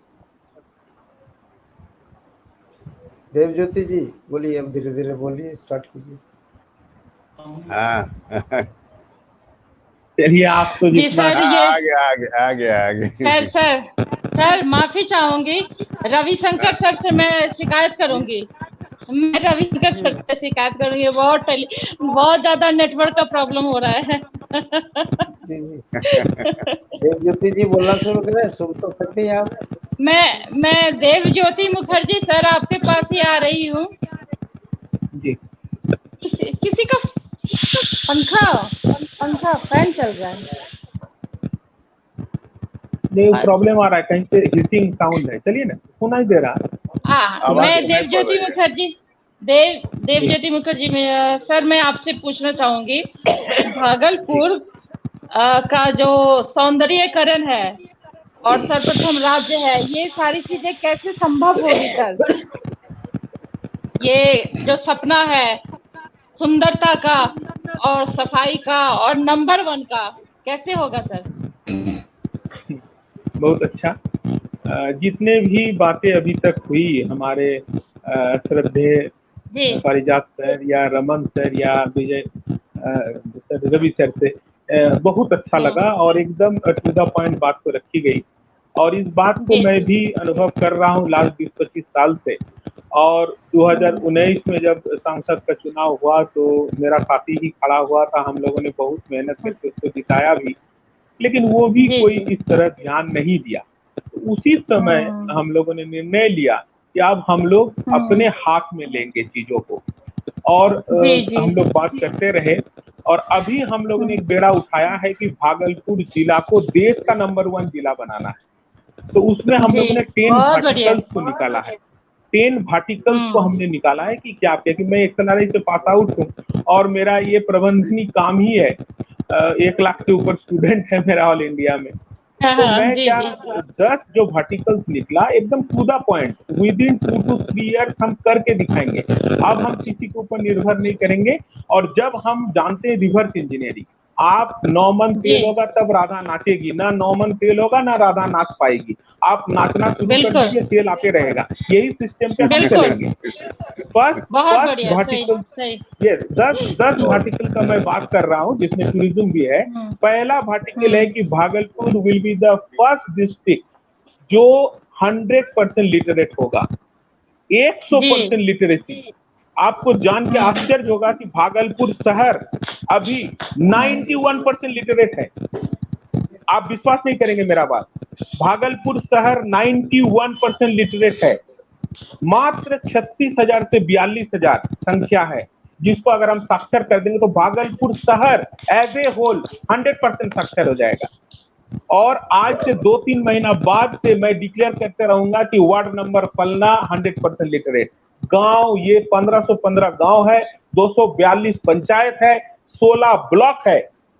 Speaker 3: देवज्योति जी बोलिए, अब धीरे धीरे बोलिए, स्टार्ट कीजिए।
Speaker 1: हाँ
Speaker 6: चलिए आप तो जितना
Speaker 1: आगे
Speaker 2: सर माफी चाहूंगी, रविशंकर सर से मैं शिकायत करूंगी। मैं रविशंकर सर से शिकायत करूंगी, बहुत ज्यादा नेटवर्क का प्रॉब्लम हो रहा है।
Speaker 3: जी देवज्योति जी बोलना शुरू करें, सुन तो सकते हैं आप।
Speaker 2: मैं देवज्योति मुखर्जी सर आपके पास ही आ रही हूँ।
Speaker 6: जी
Speaker 2: किसी का पंखा फैन चल रहा है।
Speaker 6: नहीं प्रॉब्लम आ रहा है, कहीं से हीटिंग साउंड है। चलिए ना, सुनाई दे रहा है।
Speaker 2: मैं देवज्योति मुखर्जी सर, मैं आपसे पूछना चाहूंगी, भागलपुर का जो सौंदर्यीकरण है और सर्वप्रथम राज्य है, ये सारी चीजें कैसे संभव होगी सर? ये जो सपना है सुंदरता का और सफाई का और नंबर 1 का, कैसे होगा सर?
Speaker 6: बहुत अच्छा। जितने भी बातें अभी तक हुई हमारे श्रद्धेय पारिजात सर या रमन सर या विजय सर, रवि सर से बहुत अच्छा लगा और एकदम टू द पॉइंट बात को रखी गई। और इस बात को मैं भी अनुभव कर रहा हूँ लास्ट 20-25 साल से। और 2019 में जब सांसद का चुनाव हुआ तो मेरा साथी ही खड़ा हुआ था, हम लोगों ने बहुत मेहनत करके उसको जिताया भी, लेकिन वो भी कोई इस तरह ध्यान नहीं दिया। तो उसी समय हम लोगों ने निर्णय लिया कि अब हम लोग अपने हाथ में लेंगे चीजों को, और हम लोग बात करते रहे। और अभी हम लोगों ने एक बेड़ा उठाया है कि भागलपुर जिला को देश का नंबर 1 जिला बनाना है। तो उसमें हम लोगों ने 10 वर्टिकल्स को निकाला है। 10 वर्टिकल्स को हमने निकाला है कि क्या कि मैं एक एनआरआई से पास आउट हूँ और मेरा ये प्रबंधनी काम ही है। 1 लाख से ऊपर स्टूडेंट है मेरा ऑल इंडिया में। तो मैं क्या 10 जो वर्टिकल्स निकला एकदम to the point, with in 2 to 3 years हम करके दिखाएंगे। अब हम किसी के ऊपर निर्भर नहीं करेंगे। और जब हम जानते हैं रिवर्स इंजीनियरिंग, आप 9 मन तेल होगा तब राधा नाचेगी, ना 9 मन तेल होगा ना राधा नाच पाएगी। आप नाचना शुरू कर दीजिए, तेल आते रहेगा। यही सिस्टम पे हम चलेंगे। फर्स्ट वर्टिकल, यस 10 वर्टिकल का मैं बात कर रहा हूँ जिसमें टूरिज्म भी है। पहला वर्टिकल है कि Bhagalpur will be the first district जो 100% लिटरेट होगा, 100% लिटरेसी। आपको जान के आश्चर्य होगा कि भागलपुर शहर अभी 91% लिटरेट है। आप विश्वास नहीं करेंगे मेरा बात, भागलपुर शहर 91% लिटरेट है। मात्र 36,000 से 42,000 संख्या है, जिसको अगर हम साक्षर कर देंगे तो भागलपुर शहर एज ए होल 100% साक्षर हो जाएगा। और आज से 2-3 महीना बाद से मैं डिक्लेयर करते रहूंगा कि वार्ड नंबर फलना 100% लिटरेट। गांव ये 1515 गांव है, 242 पंचायत है, 16 ब्लॉक है,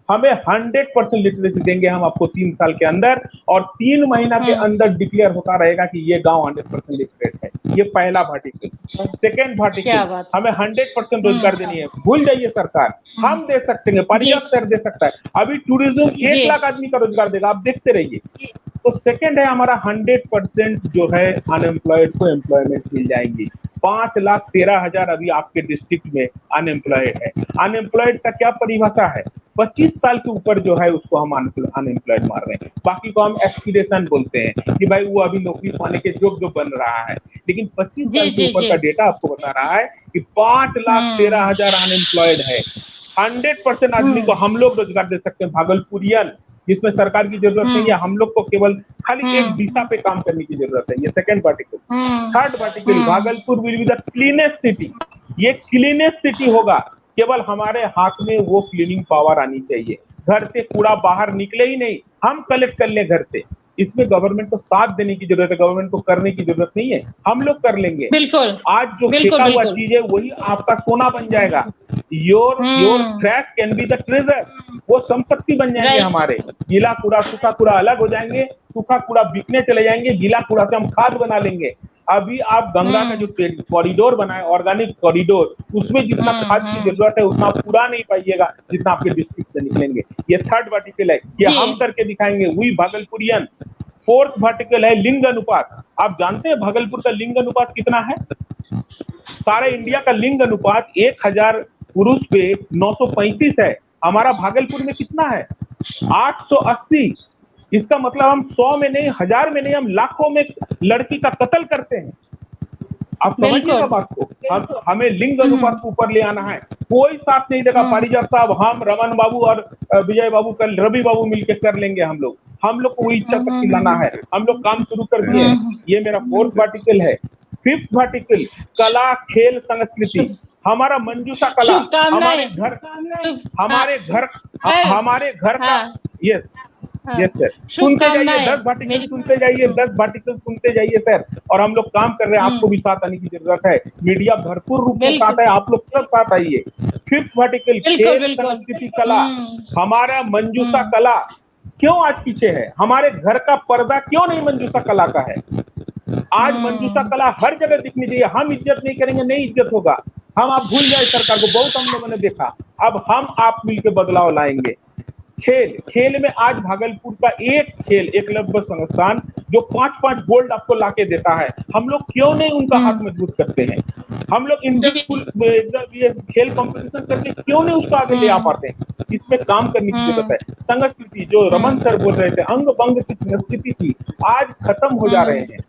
Speaker 6: हमें 100% लिटरेसी देंगे हम आपको 3 साल के अंदर, और 3 महीना के अंदर डिक्लेयर होता रहेगा कि ये गांव 100% लिटरेट है। ये पहला वर्टिकल। सेकेंड वर्टिकल, हमें 100% रोजगार देनी है। भूल जाइए सरकार, हम दे सकते हैं, पारिजात सर दे सकता है। अभी टूरिज्म 1 लाख आदमी का रोजगार देगा, आप देखते रहिए। तो सेकेंड है हमारा 100% जो है अनएम्प्लॉयड को एम्प्लॉयमेंट मिल जाएंगी। 5,13,000 अभी आपके डिस्ट्रिक्ट में अनएम्प्लॉयड है। अनएम्प्लॉयड का क्या परिभाषा है? 25 साल के ऊपर जो है उसको हम अनएम्प्लॉयड मार रहे हैं। बाकी को हम एस्पिरेशन बोलते हैं कि भाई वो अभी नौकरी पाने के योग्य बन रहा है, लेकिन 25 साल के ऊपर का डेटा आपको बता रहा है कि 5,13,000 अनएम्प्लॉयड है। 100% आदमी को हम लोग रोजगार दे सकते हैं। भागलपुरियन, जिसमें सरकार की जरूरत नहीं है, हम लोग को केवल खाली एक दिशा पे काम करने की जरूरत है। ये second particle. Third particle, Bhagalpur will be the cleanest city. ये क्लीनेस्ट सिटी होगा, केवल हमारे हाथ में वो क्लीनिंग पावर आनी चाहिए। घर से कूड़ा बाहर निकले ही नहीं, हम कलेक्ट कर लें घर से। इसमें गवर्नमेंट को साथ देने की जरूरत है, गवर्नमेंट को करने की जरूरत नहीं है, हम लोग कर लेंगे।
Speaker 2: बिल्कुल।
Speaker 6: आज जो फेंका हुआ चीज है वही आपका सोना बन जाएगा। Your trash can be the treasure. वो संपत्ति बन जाएंगे हमारे। गीला कूड़ा सूखा कूड़ा अलग हो जाएंगे, सूखा कूड़ा बिकने चले जाएंगे, गीला कूड़ा से हम खाद बना लेंगे। अभी आप गंगा का जो कॉरिडोर बनाए, ऑर्गेनिक कॉरिडोर, उसमें जितना खाद की जरूरत है उतना पूरा नहीं पाइएगा जितना आपके डिस्ट्रिक्ट से निकलेंगे। ये थर्ड वर्टिकल है, ये हम करके दिखाएंगे। वी भागलपुरियन। फोर्थ वर्टिकल है लिंग अनुपात। आप जानते हैं भागलपुर का लिंग अनुपात कितना है? सारे इंडिया का लिंग अनुपात 1000 पुरुष पे 935 है। हमारा भागलपुर में कितना है? 880। इसका मतलब हम 100 में नहीं, 1000 में नहीं, हम लाखों में लड़की का कत्ल करते हैं। आप समझिएगा बात को। हमें लिंग अनुपात को ऊपर ले आना है। कोई साथ नहीं देगा पारिजात साहब। हम रमन बाबू और विजय बाबू, कल रवि बाबू मिलकर कर लेंगे। हम लोग को वो इच्छा शक्ति लाना है। हम लोग काम शुरू कर दिए। ये मेरा फोर्थ वर्टिकल है। फिफ्थ वर्टिकल, कला खेल संस्कृति। हमारा मंजूषा कला हमारे घर का। यस सर, सुनते जाइए 10 वर्टिकल सुनते जाइए, 10 वर्टिकल सुनते जाइए सर। और हम लोग काम कर रहे हैं, आपको भी साथ आने की जरूरत है। मीडिया भरपूर रूप में साथ है, आप लोग सब साथ आइए। फिफ्थ वर्टिकल, खेल संस्कृति कला। हमारा मंजूषा कला क्यों आज पीछे है? हमारे घर का पर्दा क्यों नहीं मंजूषा कला का है? आज मंजूषा कला हर जगह दिखनी चाहिए। हम इज्जत नहीं करेंगे, नहीं इज्जत होगा। आप भूल जाए सरकार को, बहुत हम लोगों ने देखा। अब हम आप मिलकर बदलाव लाएंगे। खेल में आज भागलपुर का एक खेल एकलव्य संस्थान जो 5-5 गोल्ड आपको लाके देता है, हम लोग क्यों नहीं उनका हाथ मजबूत करते हैं? हम लोग इंडियन स्कूल खेल कंपटीशन करके क्यों नहीं उसको आगे ले आ पाते हैं? इसमें काम करने की जरूरत है। संस्कृति, जो रमन सर बोल रहे थे, अंग भंग की संस्कृति थी, आज खत्म हो जा रहे हैं।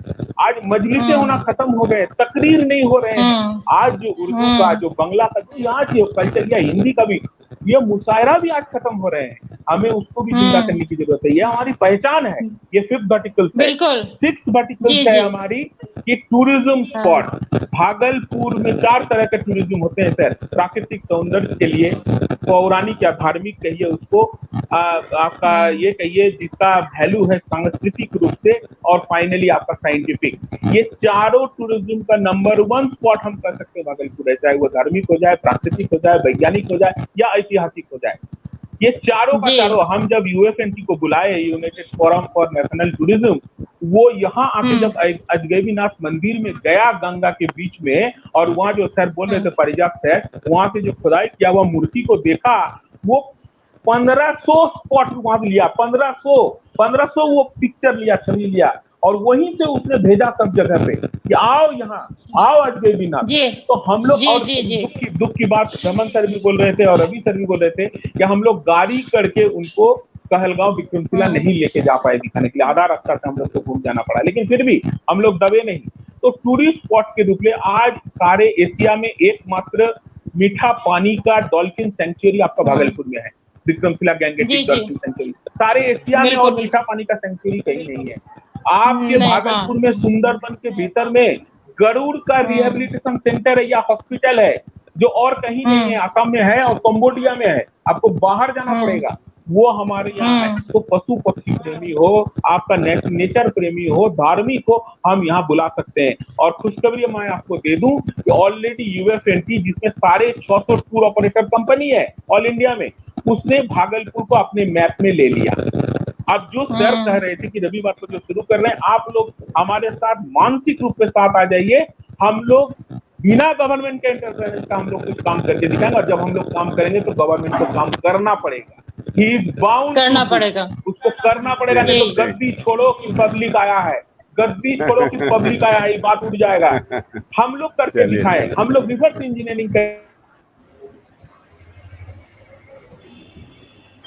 Speaker 6: आज मजलिसें होना खत्म हो गए, तकरीर नहीं हो रहे हैं। आज जो उर्दू का, जो बांग्ला का, जो यहाँ की कल्चर या हिंदी का भी, ये मुशायरा भी आज खत्म हो रहे हैं। हमें उसको भी जिंदा करने की जरूरत है। ये हमारी पहचान है। ये फिफ्थ वर्टिकल है। सिक्स्थ वर्टिकल है हमारी कि टूरिज्म स्पॉट। भागलपुर में 4 तरह के टूरिज्म होते हैं सर। प्राकृतिक सौंदर्य के लिए, पौराणिक या धार्मिक कहिए उसको, आपका ये कहिए जिसका वैल्यू है सांस्कृतिक रूप से, और फाइनली आपका साइंटिफिक। ये चारों टूरिज्म का नंबर 1 स्पॉट हम कर सकते हैं भागलपुर है। चाहे वो धार्मिक हो जाए, प्राकृतिक हो जाए, वैज्ञानिक हो जाए या ऐतिहासिक हो जाए। ये चारों का चारों, हम जब यूएफएनटी को बुलाए, United forum for national tourism, वो यहाँ आके जब अजगैबीनाथ मंदिर में गया गंगा के बीच में, और वहाँ जो सर बोल रहे थे पारिजात सर, वहाँ से जो खुदाई किया हुआ मूर्ति को देखा, वो 1500 स्पॉट वहां लिया। 1500 वो पिक्चर लिया, छवि लिया, और वहीं से उसने भेजा सब जगह पे कि आओ यहाँ, आओ अजगैबीनाथ। तो हम लोग, और दुख की बात रमन सर भी बोल रहे थे और रवि सर भी बोल रहे थे कि हम लोग गाड़ी करके उनको कहलगांव विक्रमशिला नहीं लेके जा पाए दिखाने के लिए। आधा रास्ता से हम लोग को घूम जाना पड़ा, लेकिन फिर भी हम लोग दबे नहीं। तो टूरिस्ट स्पॉट के रूप में आज सारे एशिया में एकमात्र मीठा पानी का डॉल्फिन सेंचुरी आपका भागलपुर में है। विक्रमशिला गैंगेटिक डॉल्फिन सेंचुरी सारे एशिया में, और मीठा पानी का सेंचुरी कहीं नहीं है। आपके भागलपुर में सुंदरबन के भीतर में गरुड़ का रिहेबिलिटेशन सेंटर है या हॉस्पिटल है, जो और कहीं नहीं है। असम में है और कंबोडिया में है, आपको बाहर जाना पड़ेगा। वो हमारे यहाँ है। तो पशु पक्षी प्रेमी हो, आपका नेचर प्रेमी हो, धार्मिक हो, हम यहाँ बुला सकते हैं। और खुशखबरी मैं आपको दे दूं कि ऑलरेडी यूएफएनटी, जिसमें सारे 600 टूर ऑपरेटर कंपनी है ऑल इंडिया में, उसने भागलपुर को अपने मैप में ले लिया। अब जो सर कह रहे थे कि रविवार को जो शुरू कर रहे हैं, आप लोग हमारे साथ मानसिक रूप से साथ आ जाइए। हम लोग बिना गवर्नमेंट के इंटरफेरेंस का हम लोग कुछ काम करके दिखाएंगे, और जब हम लोग काम करेंगे तो गवर्नमेंट को काम करना पड़ेगा। ही इज बाउंड
Speaker 2: करना पड़ेगा,
Speaker 6: उसको करना पड़ेगा। नहीं तो गद्दी छोड़ो कि पब्लिक आया है, गद्दी छोड़ो कि पब्लिक आया है, ये बात उठ जाएगा। हम लोग करके दिखाएं, हम लोग रिवर्स इंजीनियरिंग करें।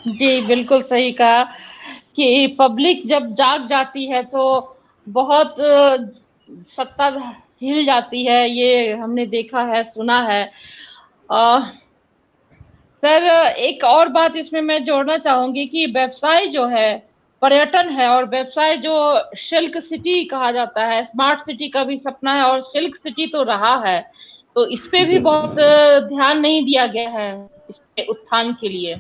Speaker 2: जी बिल्कुल सही कहा कि पब्लिक जब जाग जाती है तो बहुत सत्ता हिल जाती है, ये हमने देखा है, सुना है। सर एक और बात इसमें मैं जोड़ना चाहूंगी कि व्यवसाय जो है, पर्यटन है, और व्यवसाय जो सिल्क सिटी कहा जाता है, स्मार्ट सिटी का भी सपना है और सिल्क सिटी तो रहा है, तो इस पे भी बहुत ध्यान नहीं दिया गया है इसके उत्थान के लिए।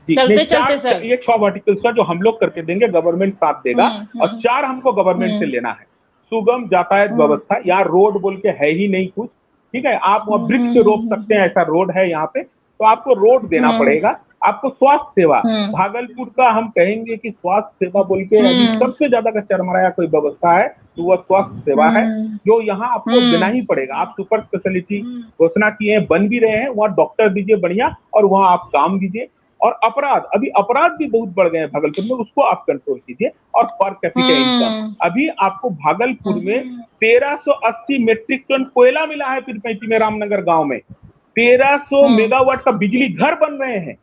Speaker 2: चलते चलते सर
Speaker 6: ये 6 वर्टिकल्स का जो हम लोग करके देंगे, गवर्नमेंट साथ देगा, और 4 हमको गवर्नमेंट से लेना है। सुगम यातायात व्यवस्था, यहाँ रोड बोल के है ही नहीं कुछ, ठीक है। आप वहाँ वृक्ष रोप सकते हैं, ऐसा रोड है यहाँ पे, तो आपको रोड देना पड़ेगा। आपको स्वास्थ्य सेवा, भागलपुर का हम कहेंगे कि स्वास्थ्य सेवा बोल के अभी सबसे ज्यादा का चरमराया कोई व्यवस्था है तो वह स्वास्थ्य सेवा है, जो यहाँ आपको देना ही पड़ेगा। आप सुपर स्पेशलिटी घोषणा किए हैं, बन भी रहे हैं, वहाँ डॉक्टर दीजिए बढ़िया, और वहाँ आप काम दीजिए। और अपराध, अभी अपराध भी बहुत बढ़ गए हैं भागलपुर में, उसको आप कंट्रोल कीजिए। और पर कैपिटा इनकम, अभी आपको भागलपुर में 1380 मेट्रिक टन कोयला मिला है पीरपैंती में, रामनगर गांव में 1300 मेगावाट का बिजली घर बन रहे हैं।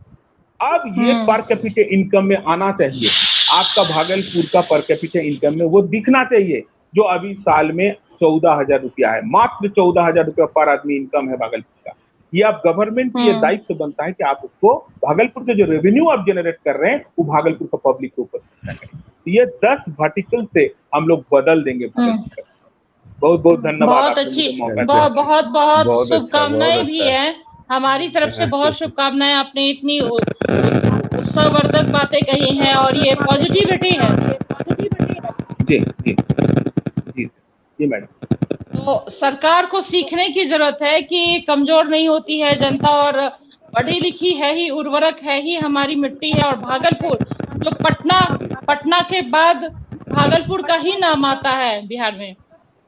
Speaker 6: अब ये पर कैपिटा इनकम में आना चाहिए, आपका भागलपुर का पर कैपिटा इनकम में वो दिखना चाहिए, जो अभी साल में 14,000 रुपया है, मात्र 14,000 रुपया पर आदमी इनकम है भागलपुर का। ये आप गवर्नमेंट की ये दायित्व बनता है कि आप उसको, भागलपुर के जो रेवेन्यू आप जनरेट कर रहे हैं वो भागलपुर का पब्लिक के ऊपर करें। ये 10 वर्टिकल से हम लोग बदल देंगे भागलपुर। बहुत बहुत धन्यवाद।
Speaker 2: बहुत अच्छी, बहुत बहुत शुभकामनाएं भी है हमारी तरफ से, बहुत शुभकामनाएं। आपने इतनी उत्साहवर्धक बातें कही हैं और ये पॉजिटिविटी है।
Speaker 6: जी जी जी जी मैडम।
Speaker 2: तो सरकार को सीखने की जरूरत है कि कमजोर नहीं होती है जनता, और पढ़ी लिखी है ही, उर्वरक है ही हमारी मिट्टी है। और भागलपुर जो पटना के बाद भागलपुर का ही नाम आता है बिहार में,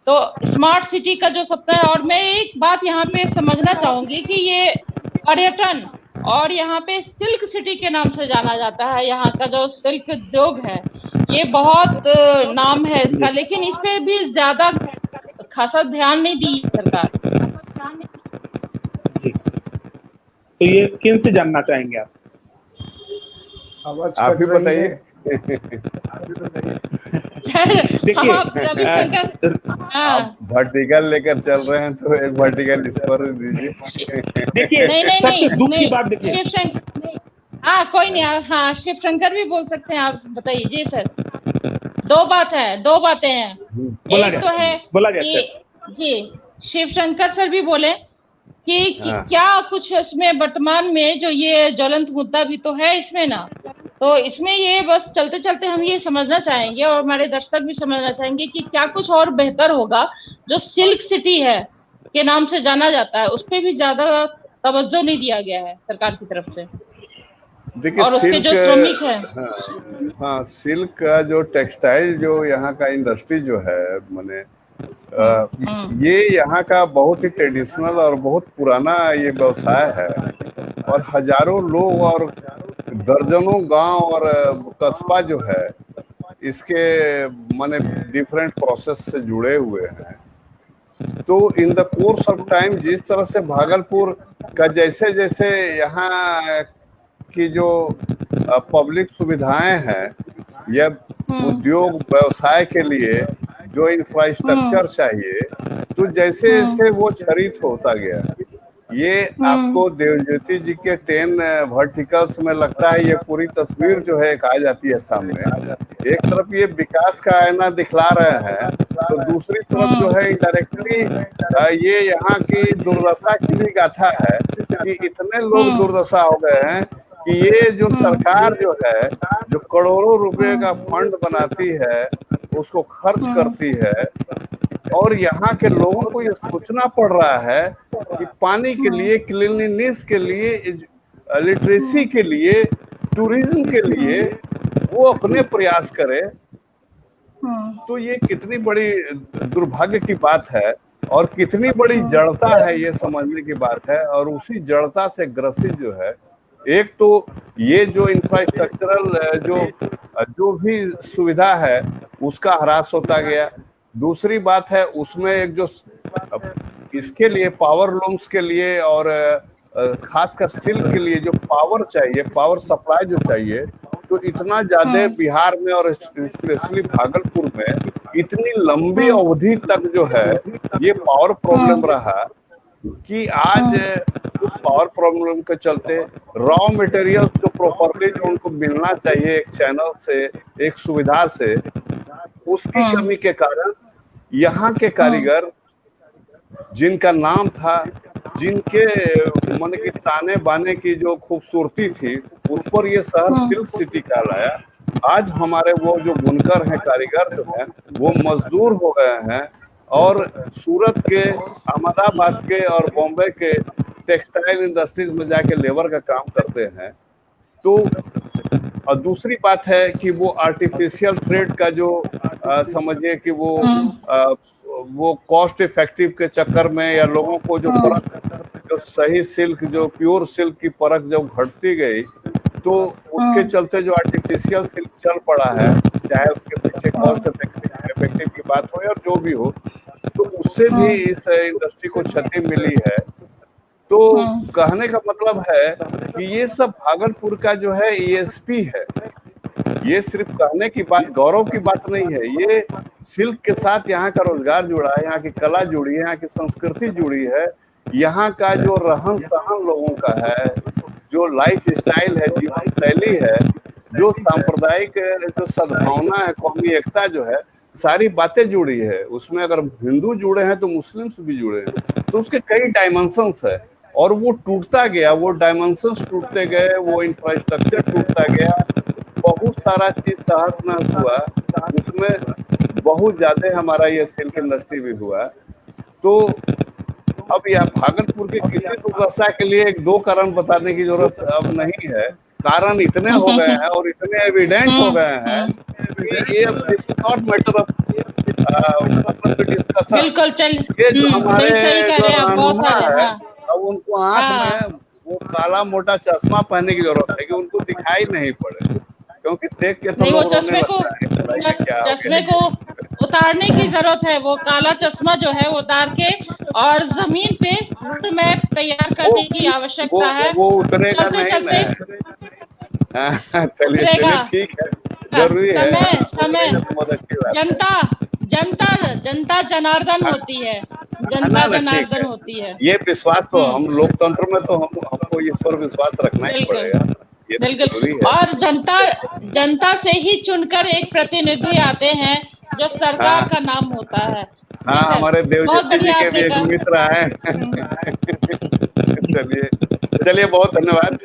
Speaker 2: तो स्मार्ट सिटी का जो सपना है। और मैं एक बात यहाँ पे समझना चाहूंगी कि ये पर्यटन, और यहाँ पे सिल्क सिटी के नाम से जाना जाता है, यहाँ का जो सिल्क उद्योग है ये बहुत नाम है इसका, लेकिन इस पे भी ज्यादा खासा ध्यान नहीं दी सरकार।
Speaker 6: तो ये किन से जानना चाहेंगे आप
Speaker 1: ही बताइए।
Speaker 6: देखिए
Speaker 1: आप वर्टिकल लेकर चल रहे हैं तो एक वर्टिकल इस पर दीजिए।
Speaker 6: देखिए
Speaker 2: नहीं,
Speaker 6: बात देखिए,
Speaker 2: हाँ कोई नहीं, हाँ शिव शंकर भी बोल सकते हैं, आप बताइए। जी सर, दो बातें हैं। एक तो है कि जी शिव शंकर सर भी बोले कि क्या कुछ इसमें वर्तमान में जो ये ज्वलंत मुद्दा भी तो है इसमें ना, तो इसमें ये बस चलते चलते हम ये समझना चाहेंगे और हमारे दर्शक भी समझना चाहेंगे कि क्या कुछ और बेहतर होगा। जो सिल्क सिटी है के नाम से जाना जाता है, उस पर भी ज्यादा तवज्जो नहीं दिया गया है सरकार की तरफ से।
Speaker 1: देखिए,
Speaker 2: और उसके जो श्रमिक है,
Speaker 1: हाँ सिल्क का जो टेक्सटाइल जो यहाँ का इंडस्ट्री जो है, माने ये यहाँ का बहुत ही ट्रेडिशनल और बहुत पुराना ये व्यवसाय है, और हजारों लोग और दर्जनों गांव और कस्बा जो है इसके माने डिफरेंट प्रोसेस से जुड़े हुए हैं। तो in the course of time जिस तरह से भागलपुर का जैसे जैसे यहाँ की जो पब्लिक सुविधाएं हैं या उद्योग व्यवसाय के लिए जो इंफ्रास्ट्रक्चर चाहिए, तो जैसे जैसे वो क्षरित होता गया। ये आपको देवज्योति जी के 10 वर्टिकल्स में लगता है ये पूरी तस्वीर जो है एक आ जाती है सामने। एक तरफ ये विकास का आईना दिखला रहे हैं, तो दूसरी तरफ जो है इनडायरेक्टली ये यहाँ की दुर्दशा की भी गाथा है कि इतने लोग दुर्दशा हो गए हैं कि ये जो सरकार जो है, जो करोड़ों रुपए का फंड बनाती है, उसको खर्च करती है, और यहाँ के लोगों को ये सोचना पड़ रहा है कि पानी के लिए, क्लीनलीनेस के लिए लिटरेसी के लिए, टूरिज्म के लिए वो अपने प्रयास करे, तो ये कितनी बड़ी दुर्भाग्य की बात है और कितनी बड़ी जड़ता है, ये समझने की बात है। और उसी जड़ता से ग्रसित जो है, एक तो ये जो इंफ्रास्ट्रक्चरल जो भी सुविधा है उसका ह्रास होता गया। दूसरी बात है उसमें एक जो इसके लिए पावर लूम्स के लिए और खासकर सिल्क के लिए जो पावर चाहिए, पावर सप्लाई जो चाहिए, तो इतना ज्यादा बिहार में और स्पेशली भागलपुर में इतनी लंबी अवधि तक जो है ये पावर प्रॉब्लम रहा कि आज उस पावर प्रॉब्लम के चलते रॉ मटेरियल्स जो प्रॉपरली जो उनको मिलना चाहिए एक चैनल से, एक सुविधा से, उसकी कमी के कारण यहाँ के कारीगर जिनका नाम था, जिनके मन की ताने बाने की जो खूबसूरती थी, उस पर ये शहर सिल्क सिटी कहलाया। आज हमारे वो जो बुनकर हैं, कारीगर जो हैं, वो मजदूर हो गए हैं और सूरत के, अहमदाबाद के और बॉम्बे के टेक्सटाइल इंडस्ट्रीज में जाके लेबर का काम करते हैं। तो और दूसरी बात है कि वो आर्टिफिशियल थ्रेड का जो समझिए कि वो कॉस्ट इफेक्टिव के चक्कर में या लोगों को जो परख, जो सही सिल्क, जो प्योर सिल्क की परख जब घटती गई, तो उसके चलते जो आर्टिफिशियल सिल्क चल पड़ा है, चाहे उसके पीछे कॉस्ट इफेक्टिव की बात हो या जो भी हो, तो उससे भी इस इंडस्ट्री को क्षति मिली है। तो कहने का मतलब है कि ये सब भागलपुर का जो है ईएसपी है। ये सिर्फ कहने की बात, गौरव की बात नहीं है, ये सिल्क के साथ यहाँ का रोजगार जुड़ा है, यहाँ की कला जुड़ी है, यहाँ की संस्कृति जुड़ी है, यहाँ का जो रहन सहन लोगों का है, जो लाइफ स्टाइल है, जीवन शैली है, जो सांप्रदायिक जो सद्भावना है, कौमी एकता जो है, सारी बातें जुड़ी है। उसमें अगर हिंदू जुड़े हैं तो मुस्लिम्स भी जुड़े हैं, तो उसके कई डायमेंशंस है और वो टूटता गया, वो डायमेंशंस टूटते गए, वो इंफ्रास्ट्रक्चर टूटता गया, बहुत सारा चीज तहस नहस हुआ, उसमें बहुत ज्यादा हमारा ये सिल्क इंडस्ट्री भी हुआ। तो अब यह भागलपुर के किसी दुर्दशा के लिए एक दो कारण बताने की जरूरत अब नहीं है, कारण इतने हो गए हैं और इतने एविडेंट हो गए हैं कि ये नॉट मैटर ऑफ डिस्कशन।
Speaker 2: बिल्कुल, चल
Speaker 1: ये जो हमारे जो रहनुमा है,
Speaker 2: हाँ।
Speaker 1: अब उनको आंख में वो काला मोटा चश्मा पहनने की जरूरत है कि उनको दिखाई नहीं पड़े, क्योंकि देख के तो
Speaker 2: नहीं, वो
Speaker 1: लोग रोने
Speaker 2: चश्मे को
Speaker 1: लगता है कि क्या हो
Speaker 2: चश्मे
Speaker 1: गया।
Speaker 2: को उतारने की जरूरत है। वो काला चश्मा जो है वो उतार के और जमीन पे रोड मैप तैयार करने की आवश्यकता है।
Speaker 1: वो उतरेगा
Speaker 2: चलते
Speaker 1: नहीं
Speaker 2: चलते
Speaker 1: ना। चलिए
Speaker 2: उतरेगा।
Speaker 1: ठीक है, जरूरी है।
Speaker 2: समय
Speaker 1: बहुत अच्छी बात है।
Speaker 2: जनता जनार्दन होती है, जनता जनार्दन होती है।
Speaker 1: ये विश्वास तो हम लोकतंत्र में तो हमको ईश्वर विश्वास रखना ही पड़ेगा, ये तो जरूरी
Speaker 2: बिल्कुल।
Speaker 1: है।
Speaker 2: और जनता से ही चुनकर एक प्रतिनिधि आते हैं जो सरकार का नाम होता है।
Speaker 1: हाँ, हमारे देवजती जी के भी एक
Speaker 2: आपने
Speaker 1: मित्र आए। चलिए बहुत धन्यवाद।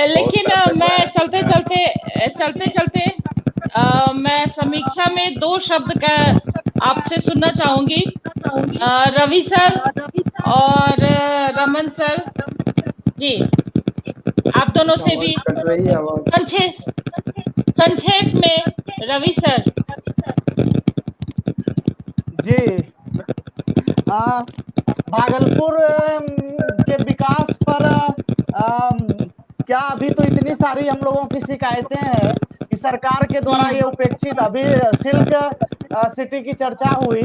Speaker 2: लेकिन मैं चलते चलते मैं समीक्षा में दो शब्द का आपसे सुनना चाहूंगी। रवि सर और रमन सर जी, आप दोनों से भी संक्षेप में। रवि सर
Speaker 4: जी, भागलपुर के विकास पर क्या अभी तो इतनी सारी हम लोगों की शिकायतें हैं कि सरकार के द्वारा ये उपेक्षित, अभी सिल्क सिटी की चर्चा हुई,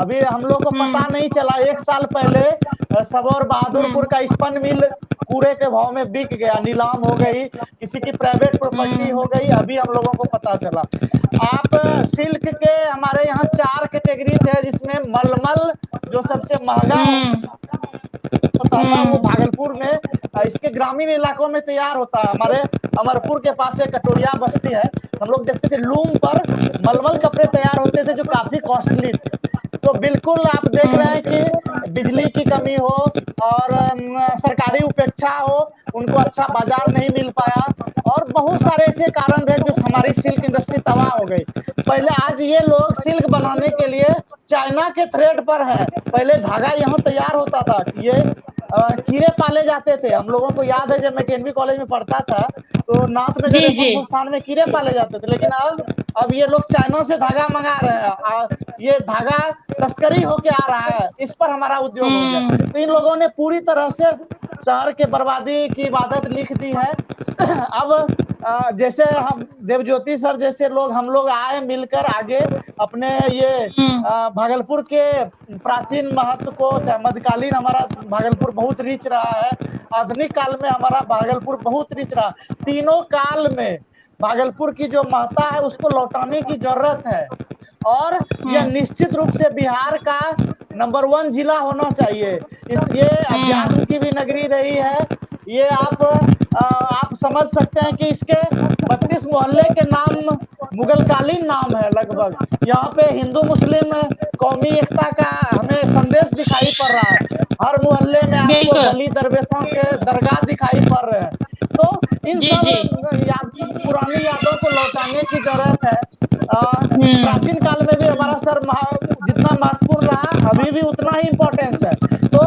Speaker 4: अभी हम लोग को पता नहीं चला, 1 साल पहले सबौर बहादुरपुर का स्पन मिल कूड़े के भाव में बिक गया, नीलाम हो गई, किसी की प्राइवेट प्रॉपर्टी हो गई, अभी हम लोगों को पता चला। आप सिल्क के हमारे यहाँ 4 कैटेगरी थे, जिसमें मलमल जो सबसे महंगा होता था वो भागलपुर में, इसके ग्रामीण इलाकों में तैयार होता है। हमारे अमरपुर के पास एक कटोरिया बस्ती है, हम लोग देखते थे लूम पर मलमल कपड़े तैयार होते थे जो काफी कॉस्टली थे। तो बिल्कुल आप देख रहे हैं कि बिजली की कमी हो और सरकारी उपेक्षा हो, उनको अच्छा बाजार नहीं मिल पाया और बहुत सारे ऐसे कारण रहे जो हमारी सिल्क इंडस्ट्री तबाह हो गई। पहले आज ये लोग सिल्क बनाने के लिए चाइना के थ्रेड पर है, पहले धागा यहाँ तैयार होता था, ये कीड़े पाले जाते थे। हम लोगों को याद है जब मैं टेनवी कॉलेज में पढ़ता था तो नाथनगर
Speaker 2: जी,
Speaker 4: रेशम
Speaker 2: जी।
Speaker 4: संस्थान में कीड़े पाले जाते थे, लेकिन अब ये लोग चाइना से धागा मंगा रहे हैं। ये धागा तस्करी होके आ रहा है, इस पर हमारा उद्योग हो गया। तो इन लोगों ने पूरी तरह से शहर के बर्बादी की इबादत लिख दी है। अब जैसे हम देवज्योति सर जैसे लोग हम लोग आए मिलकर आगे अपने ये भागलपुर के प्राचीन महत्व को, चाहे मध्यकालीन हमारा भागलपुर बहुत रिच रहा है, आधुनिक काल में हमारा भागलपुर बहुत रिच रहा, तीनों काल में भागलपुर की जो महत्ता है उसको लौटाने की जरूरत है। और यह निश्चित रूप से बिहार का नंबर 1 जिला होना चाहिए। ये अध्यात्म की भी नगरी रही है। ये आप समझ सकते हैं कि इसके 32 मोहल्ले के नाम मुगलकालीन नाम है लगभग। यहाँ पे हिंदू मुस्लिम कौमी एकता का हमें संदेश दिखाई पड़ रहा है। हर मोहल्ले में आपको वली दरवेशों के दरगाह दिखाई पड़ रहे हैं। तो इन सब पुरानी यादों को लौटाने की जरूरत है। प्राचीन काल में भी हमारा सर जितना महत्वपूर्ण रहा अभी भी उतना ही इम्पोर्टेंस है। तो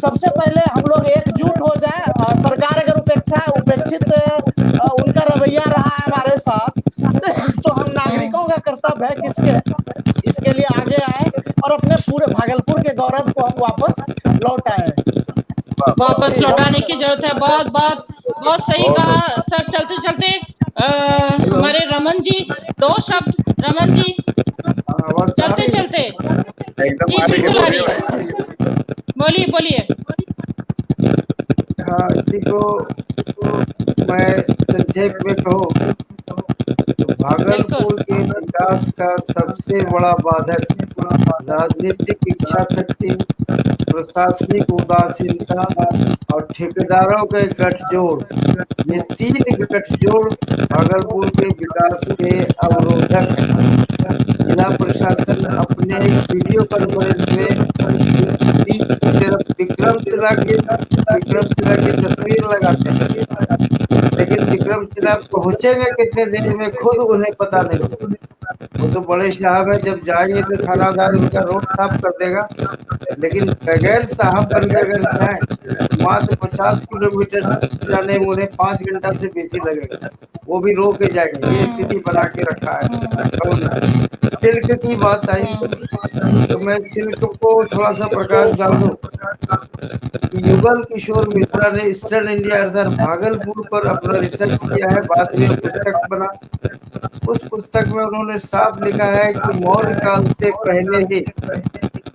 Speaker 4: सबसे पहले हम लोग एकजुट हो जाए। सरकार अगर उपेक्षित उनका रवैया रहा है हमारे साथ तो हम नागरिकों का कर्तव्य है कि इसके लिए आगे आए और अपने पूरे भागलपुर के गौरव को हम वापस
Speaker 2: लौटाने की जरूरत है। बहुत सही कहा सर। चलते चलते हमारे रमन जी 2 शब्द। रमन जी चलते चलते
Speaker 1: एकदम
Speaker 2: बिल्कुल आ रही है, बोलिए।
Speaker 3: हाँ जी, तो मैं संक्षेप में कहूँ तो भागलपुर के विकास का सबसे बड़ा बाधक राजनीतिक इच्छा शक्ति, प्रशासनिक उदासीनता और ठेकेदारों के गठजोड़, ये 3 गठजोड़ भागलपुर के विकास के अवरोधक हैं। जिला प्रशासन अपने वीडियो कॉन्फ्रेंस में विक्रमशिला की तस्वीर लगाते हैं, लेकिन विक्रमशिला पहुंचेंगे कितने दिन में खुद उन्हें पता नहीं। वो तो बड़े साहब है, जब जाएंगे तो थानादार उनका रोड साफ कर देगा, लेकिन बगैर साहब बन के अगर जाए वहाँ से 50 किलोमीटर जाने में उन्हें 5 घंटा से बेसी लगेगा, वो भी रो के जाएंगे। ये स्थिति बना के रखा है। सिल्क की बात आई तो मैं सिल्क को थोड़ा सा प्रकाश डाल दूं। युगल किशोर मिश्रा ने ईस्टर्न इंडिया अर्थात भागलपुर पर अपना रिसर्च किया है, बाद में पुस्तक बना। उस पुस्तक में उन्होंने साफ लिखा है कि मौर्य काल से पहले ही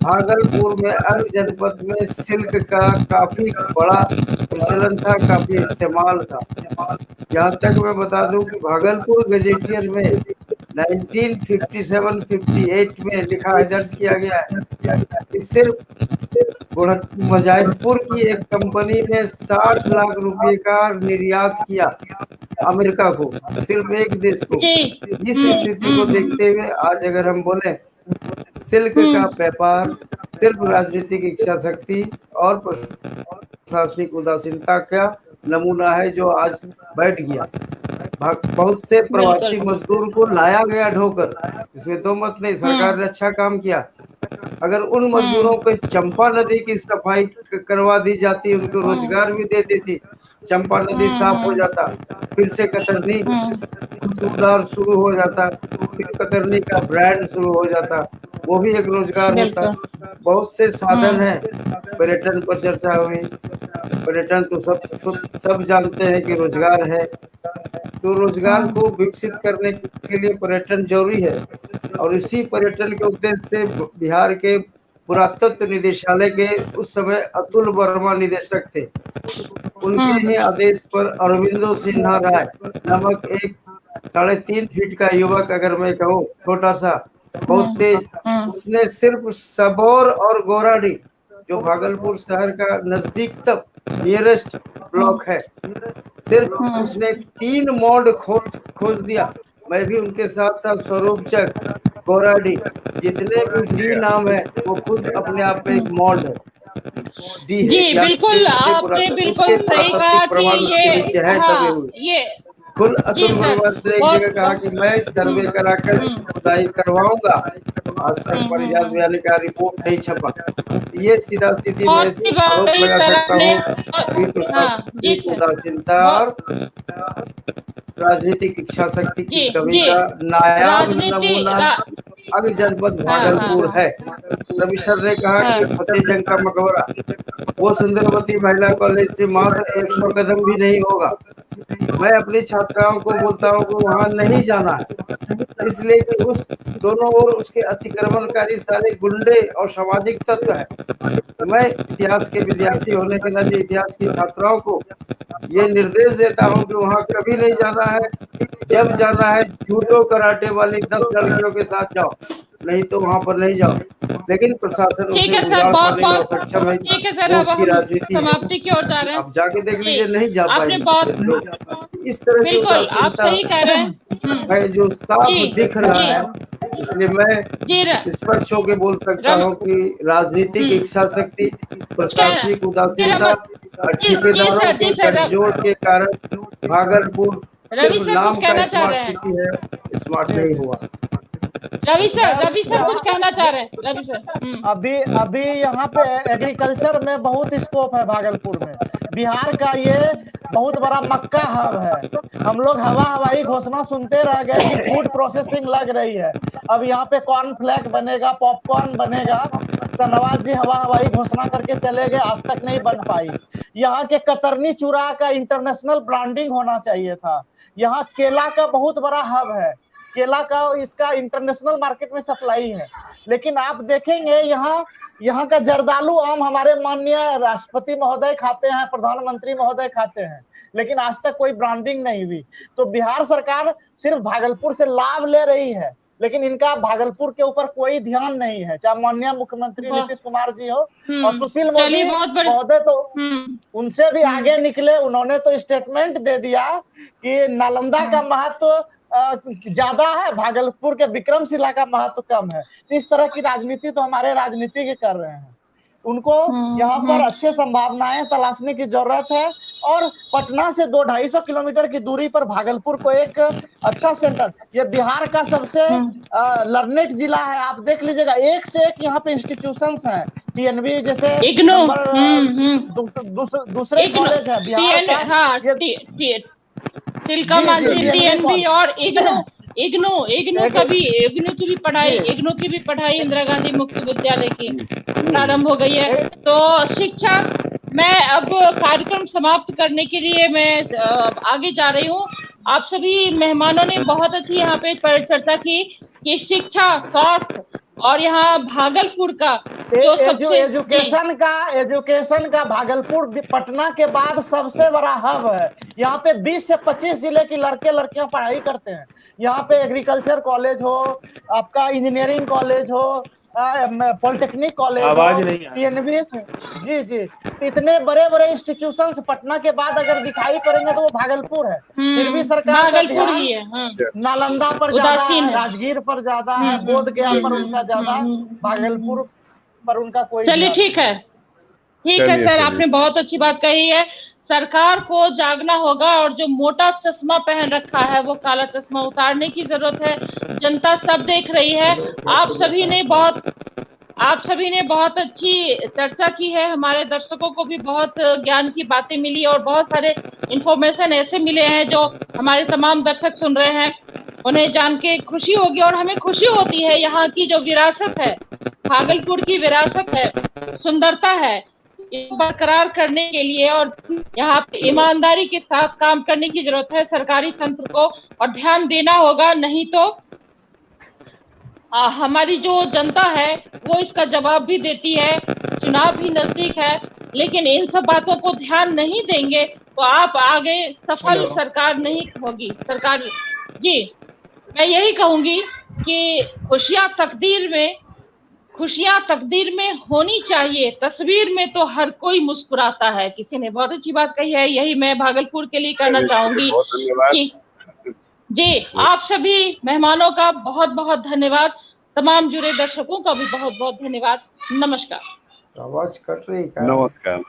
Speaker 3: भागलपुर में अन्य जनपद में सिल्क का काफी बड़ा प्रचलन था, काफी इस्तेमाल था। यहाँ तक मैं बता दूं कि भागलपुर गजेटियर में 1957-58 में लिखा है, दर्ज किया गया है कि सिर्फ मजाहिदपुर की एक कंपनी ने 60 लाख रुपए का निर्यात किया अमेरिका को, सिर्फ एक देश को। इस स्थिति को देखते हुए आज अगर हम बोले सिल्क का व्यापार सिर्फ राजनीतिक इच्छा शक्ति और प्रशासनिक उदासीनता का नमूना है जो आज बैठ गया। बहुत से प्रवासी मजदूर को लाया गया ढोकर, इसमें दो मत नहीं, सरकार ने अच्छा काम किया। अगर उन मजदूरों पे चंपा नदी की सफाई करवा दी जाती, उनको रोजगार भी दे देती, चंपा नदी साफ हो जाता, फिर से कतरनी सुधार शुरू हो जाता, फिर कतरनी का ब्रांड शुरू हो जाता, वो भी एक रोजगार होता। बहुत से साधन है। पर्यटन पर चर्चा हुई, पर्यटन तो सब जानते हैं कि रोजगार है, तो रोजगार को विकसित करने के लिए पर्यटन जरूरी है। और इसी पर्यटन के उद्देश्य से बिहार के पुरातत्व निदेशालय के उस समय अतुल वर्मा निदेशक थे, उनके ही आदेश पर अरविंदो सिन्हा राय नामक एक 3.5 फीट का युवक, अगर मैं कहूँ छोटा सा बहुत तेज, उसने सिर्फ सबौर और गोराडी जो भागलपुर शहर का नजदीकतम नियरेस्ट ब्लॉक है, सिर्फ उसने 3 मॉड खोज दिया। मैं भी उनके साथ था। स्वरूपचक, गोराडी, जितने भी डी नाम है वो खुद अपने आप में एक मॉड है।
Speaker 2: जी बिल्कुल, आपने बिल्कुल सही कहा कि ये
Speaker 3: खुद अतुल भगवत ने एक जगह कहा कि मैं सर्वे कराकर खुदाई करवाऊंगा, आज तक परिजात भैया ने कहा रिपोर्ट नहीं छपा। ये सीधा सीधी मैं आरोप लगा सकता हूँ कि प्रशासन की उदासीनता और राजनीतिक इच्छा शक्ति की कमी का नायाब नमूना अग जनपद भागलपुर है। रवि सर ने कहा कि फतेहजंग का मकबरा वो सुंदरवती महिला कॉलेज से मात्र 100 कदम भी नहीं होगा। मैं अपनी छात्राओं को बोलता हूँ कि वहाँ नहीं जाना है, इसलिए कि उस दोनों ओर उसके अतिक्रमणकारी सारे गुंडे और सामाजिक तत्व है। मैं इतिहास के विद्यार्थी होने के नाते इतिहास की छात्राओं को ये निर्देश देता हूँ कि वहाँ कभी नहीं जाना है। जब जाना है जूडो कराटे वाली 10 लड़कियों के साथ जाओ, नहीं तो वहाँ पर नहीं जाओ। लेकिन प्रशासन उसे उजाड़ पाने में सक्षम है। की राजनीति
Speaker 2: समाप्ति की ओर जा रहे हैं,
Speaker 3: आप जाके देख लीजिए, नहीं जा पाएंगे। इस तरह की
Speaker 2: उदासीनता
Speaker 3: है जो साफ दिख रहा है। इसलिए मैं स्पष्ट होकर बोल सकता हूँ कि राजनीतिक इच्छा शक्ति, प्रशासनिक उदासीनता और ठेकेदारों के गठजोड़ के कारण भागलपुर सिर्फ नाम का स्मार्ट सिटी है, स्मार्ट नहीं हुआ।
Speaker 2: रवि सर कुछ कहना चाह रहे हैं। रवि सर
Speaker 4: अभी यहाँ पे एग्रीकल्चर में बहुत स्कोप है भागलपुर में। बिहार का ये बहुत बड़ा मक्का हब है। हम लोग हवाई घोषणा सुनते रह गए कि फूड प्रोसेसिंग लग रही है। अब यहाँ पे कॉर्नफ्लेक बनेगा, पॉपकॉर्न बनेगा। सनवाज जी हवाई घोषणा करके चले गए, आज तक नहीं बन पाई। यहाँ के कतरनी चूरा का इंटरनेशनल ब्रांडिंग होना चाहिए था। यहाँ केला का बहुत बड़ा हब है, केला का इसका इंटरनेशनल मार्केट में सप्लाई है। लेकिन आप देखेंगे यहाँ का जर्दालू आम हमारे माननीय राष्ट्रपति महोदय खाते हैं, प्रधानमंत्री महोदय खाते हैं, लेकिन आज तक कोई ब्रांडिंग नहीं हुई। तो बिहार सरकार सिर्फ भागलपुर से लाभ ले रही है, लेकिन इनका भागलपुर के ऊपर कोई ध्यान नहीं है। चाहे माननीय मुख्यमंत्री नीतीश कुमार जी हो और सुशील मोदी महोदय, तो उनसे भी आगे निकले। उन्होंने तो स्टेटमेंट दे दिया कि नालंदा का महत्व ज्यादा है, भागलपुर के विक्रमशिला का महत्व कम है। इस तरह की राजनीति तो हमारे राजनीतिज्ञ कर रहे हैं। उनको यहाँ पर अच्छे संभावनाएं तलाशने की जरूरत है। और पटना से 200-250 किलोमीटर की दूरी पर भागलपुर को एक अच्छा सेंटर, ये बिहार का सबसे लर्नेड जिला है। आप देख लीजिएगा, एक से एक यहाँ पे इंस्टीट्यूशंस हैं। पीएनबी जैसे दूसरे कॉलेज है बिहार का,
Speaker 2: तिलका मांझी, टीएनबी और इग्नू की भी पढ़ाई इंदिरा गांधी मुक्त विद्यालय की प्रारंभ हो गई है। तो शिक्षा, मैं अब कार्यक्रम समाप्त करने के लिए मैं आगे जा रही हूँ। आप सभी मेहमानों ने बहुत अच्छी यहाँ पे चर्चा की कि शिक्षा, स्वास्थ्य और यहाँ भागलपुर का जो
Speaker 4: एजुकेशन का भागलपुर पटना के बाद सबसे बड़ा हब है। यहाँ पे 20 से 25 जिले की लड़कियां पढ़ाई करते हैं। यहाँ पे एग्रीकल्चर कॉलेज हो, आपका इंजीनियरिंग कॉलेज हो, पॉलिटेक्निक कॉलेज हो, पीएनबी, जी इतने बड़े बड़े इंस्टीट्यूशंस पटना के बाद अगर दिखाई पड़ेंगे तो वो भागलपुर है। फिर भी सरकार का ध्यान नालंदा पर ज्यादा है, राजगीर पर ज्यादा है, बोध गया पर उनका ज्यादा, भागलपुर पर उनका कोई।
Speaker 2: चलिए ठीक है सर, आपने बहुत अच्छी बात कही है। सरकार को जागना होगा और जो मोटा चश्मा पहन रखा है वो काला चश्मा उतारने की जरूरत है। जनता सब देख रही है। आप सभी ने बहुत अच्छी चर्चा की है। हमारे दर्शकों को भी बहुत ज्ञान की बातें मिली और बहुत सारे इंफॉर्मेशन ऐसे मिले हैं जो हमारे तमाम दर्शक सुन रहे हैं, उन्हें जान के खुशी होगी। और हमें खुशी होती है यहाँ की जो विरासत है, भागलपुर की विरासत है, सुंदरता है, बरकरार करने के लिए और यहाँ पे ईमानदारी के साथ काम करने की जरूरत है सरकारी तंत्र को, और ध्यान देना होगा। नहीं तो हमारी जो जनता है वो इसका जवाब भी देती है। चुनाव भी नजदीक है, लेकिन इन सब बातों को ध्यान नहीं देंगे तो आप आगे सफल सरकार नहीं होगी। सरकार जी, मैं यही कहूंगी कि खुशियां तकदीर में होनी चाहिए, तस्वीर में तो हर कोई मुस्कुराता है। किसी ने बहुत अच्छी बात कही है, यही मैं भागलपुर के लिए कहना चाहूंगी कि जी, आप सभी मेहमानों का बहुत बहुत धन्यवाद, तमाम जुड़े दर्शकों का भी बहुत बहुत धन्यवाद। नमस्कार।
Speaker 3: आवाज कट रही है।
Speaker 1: नमस्कार।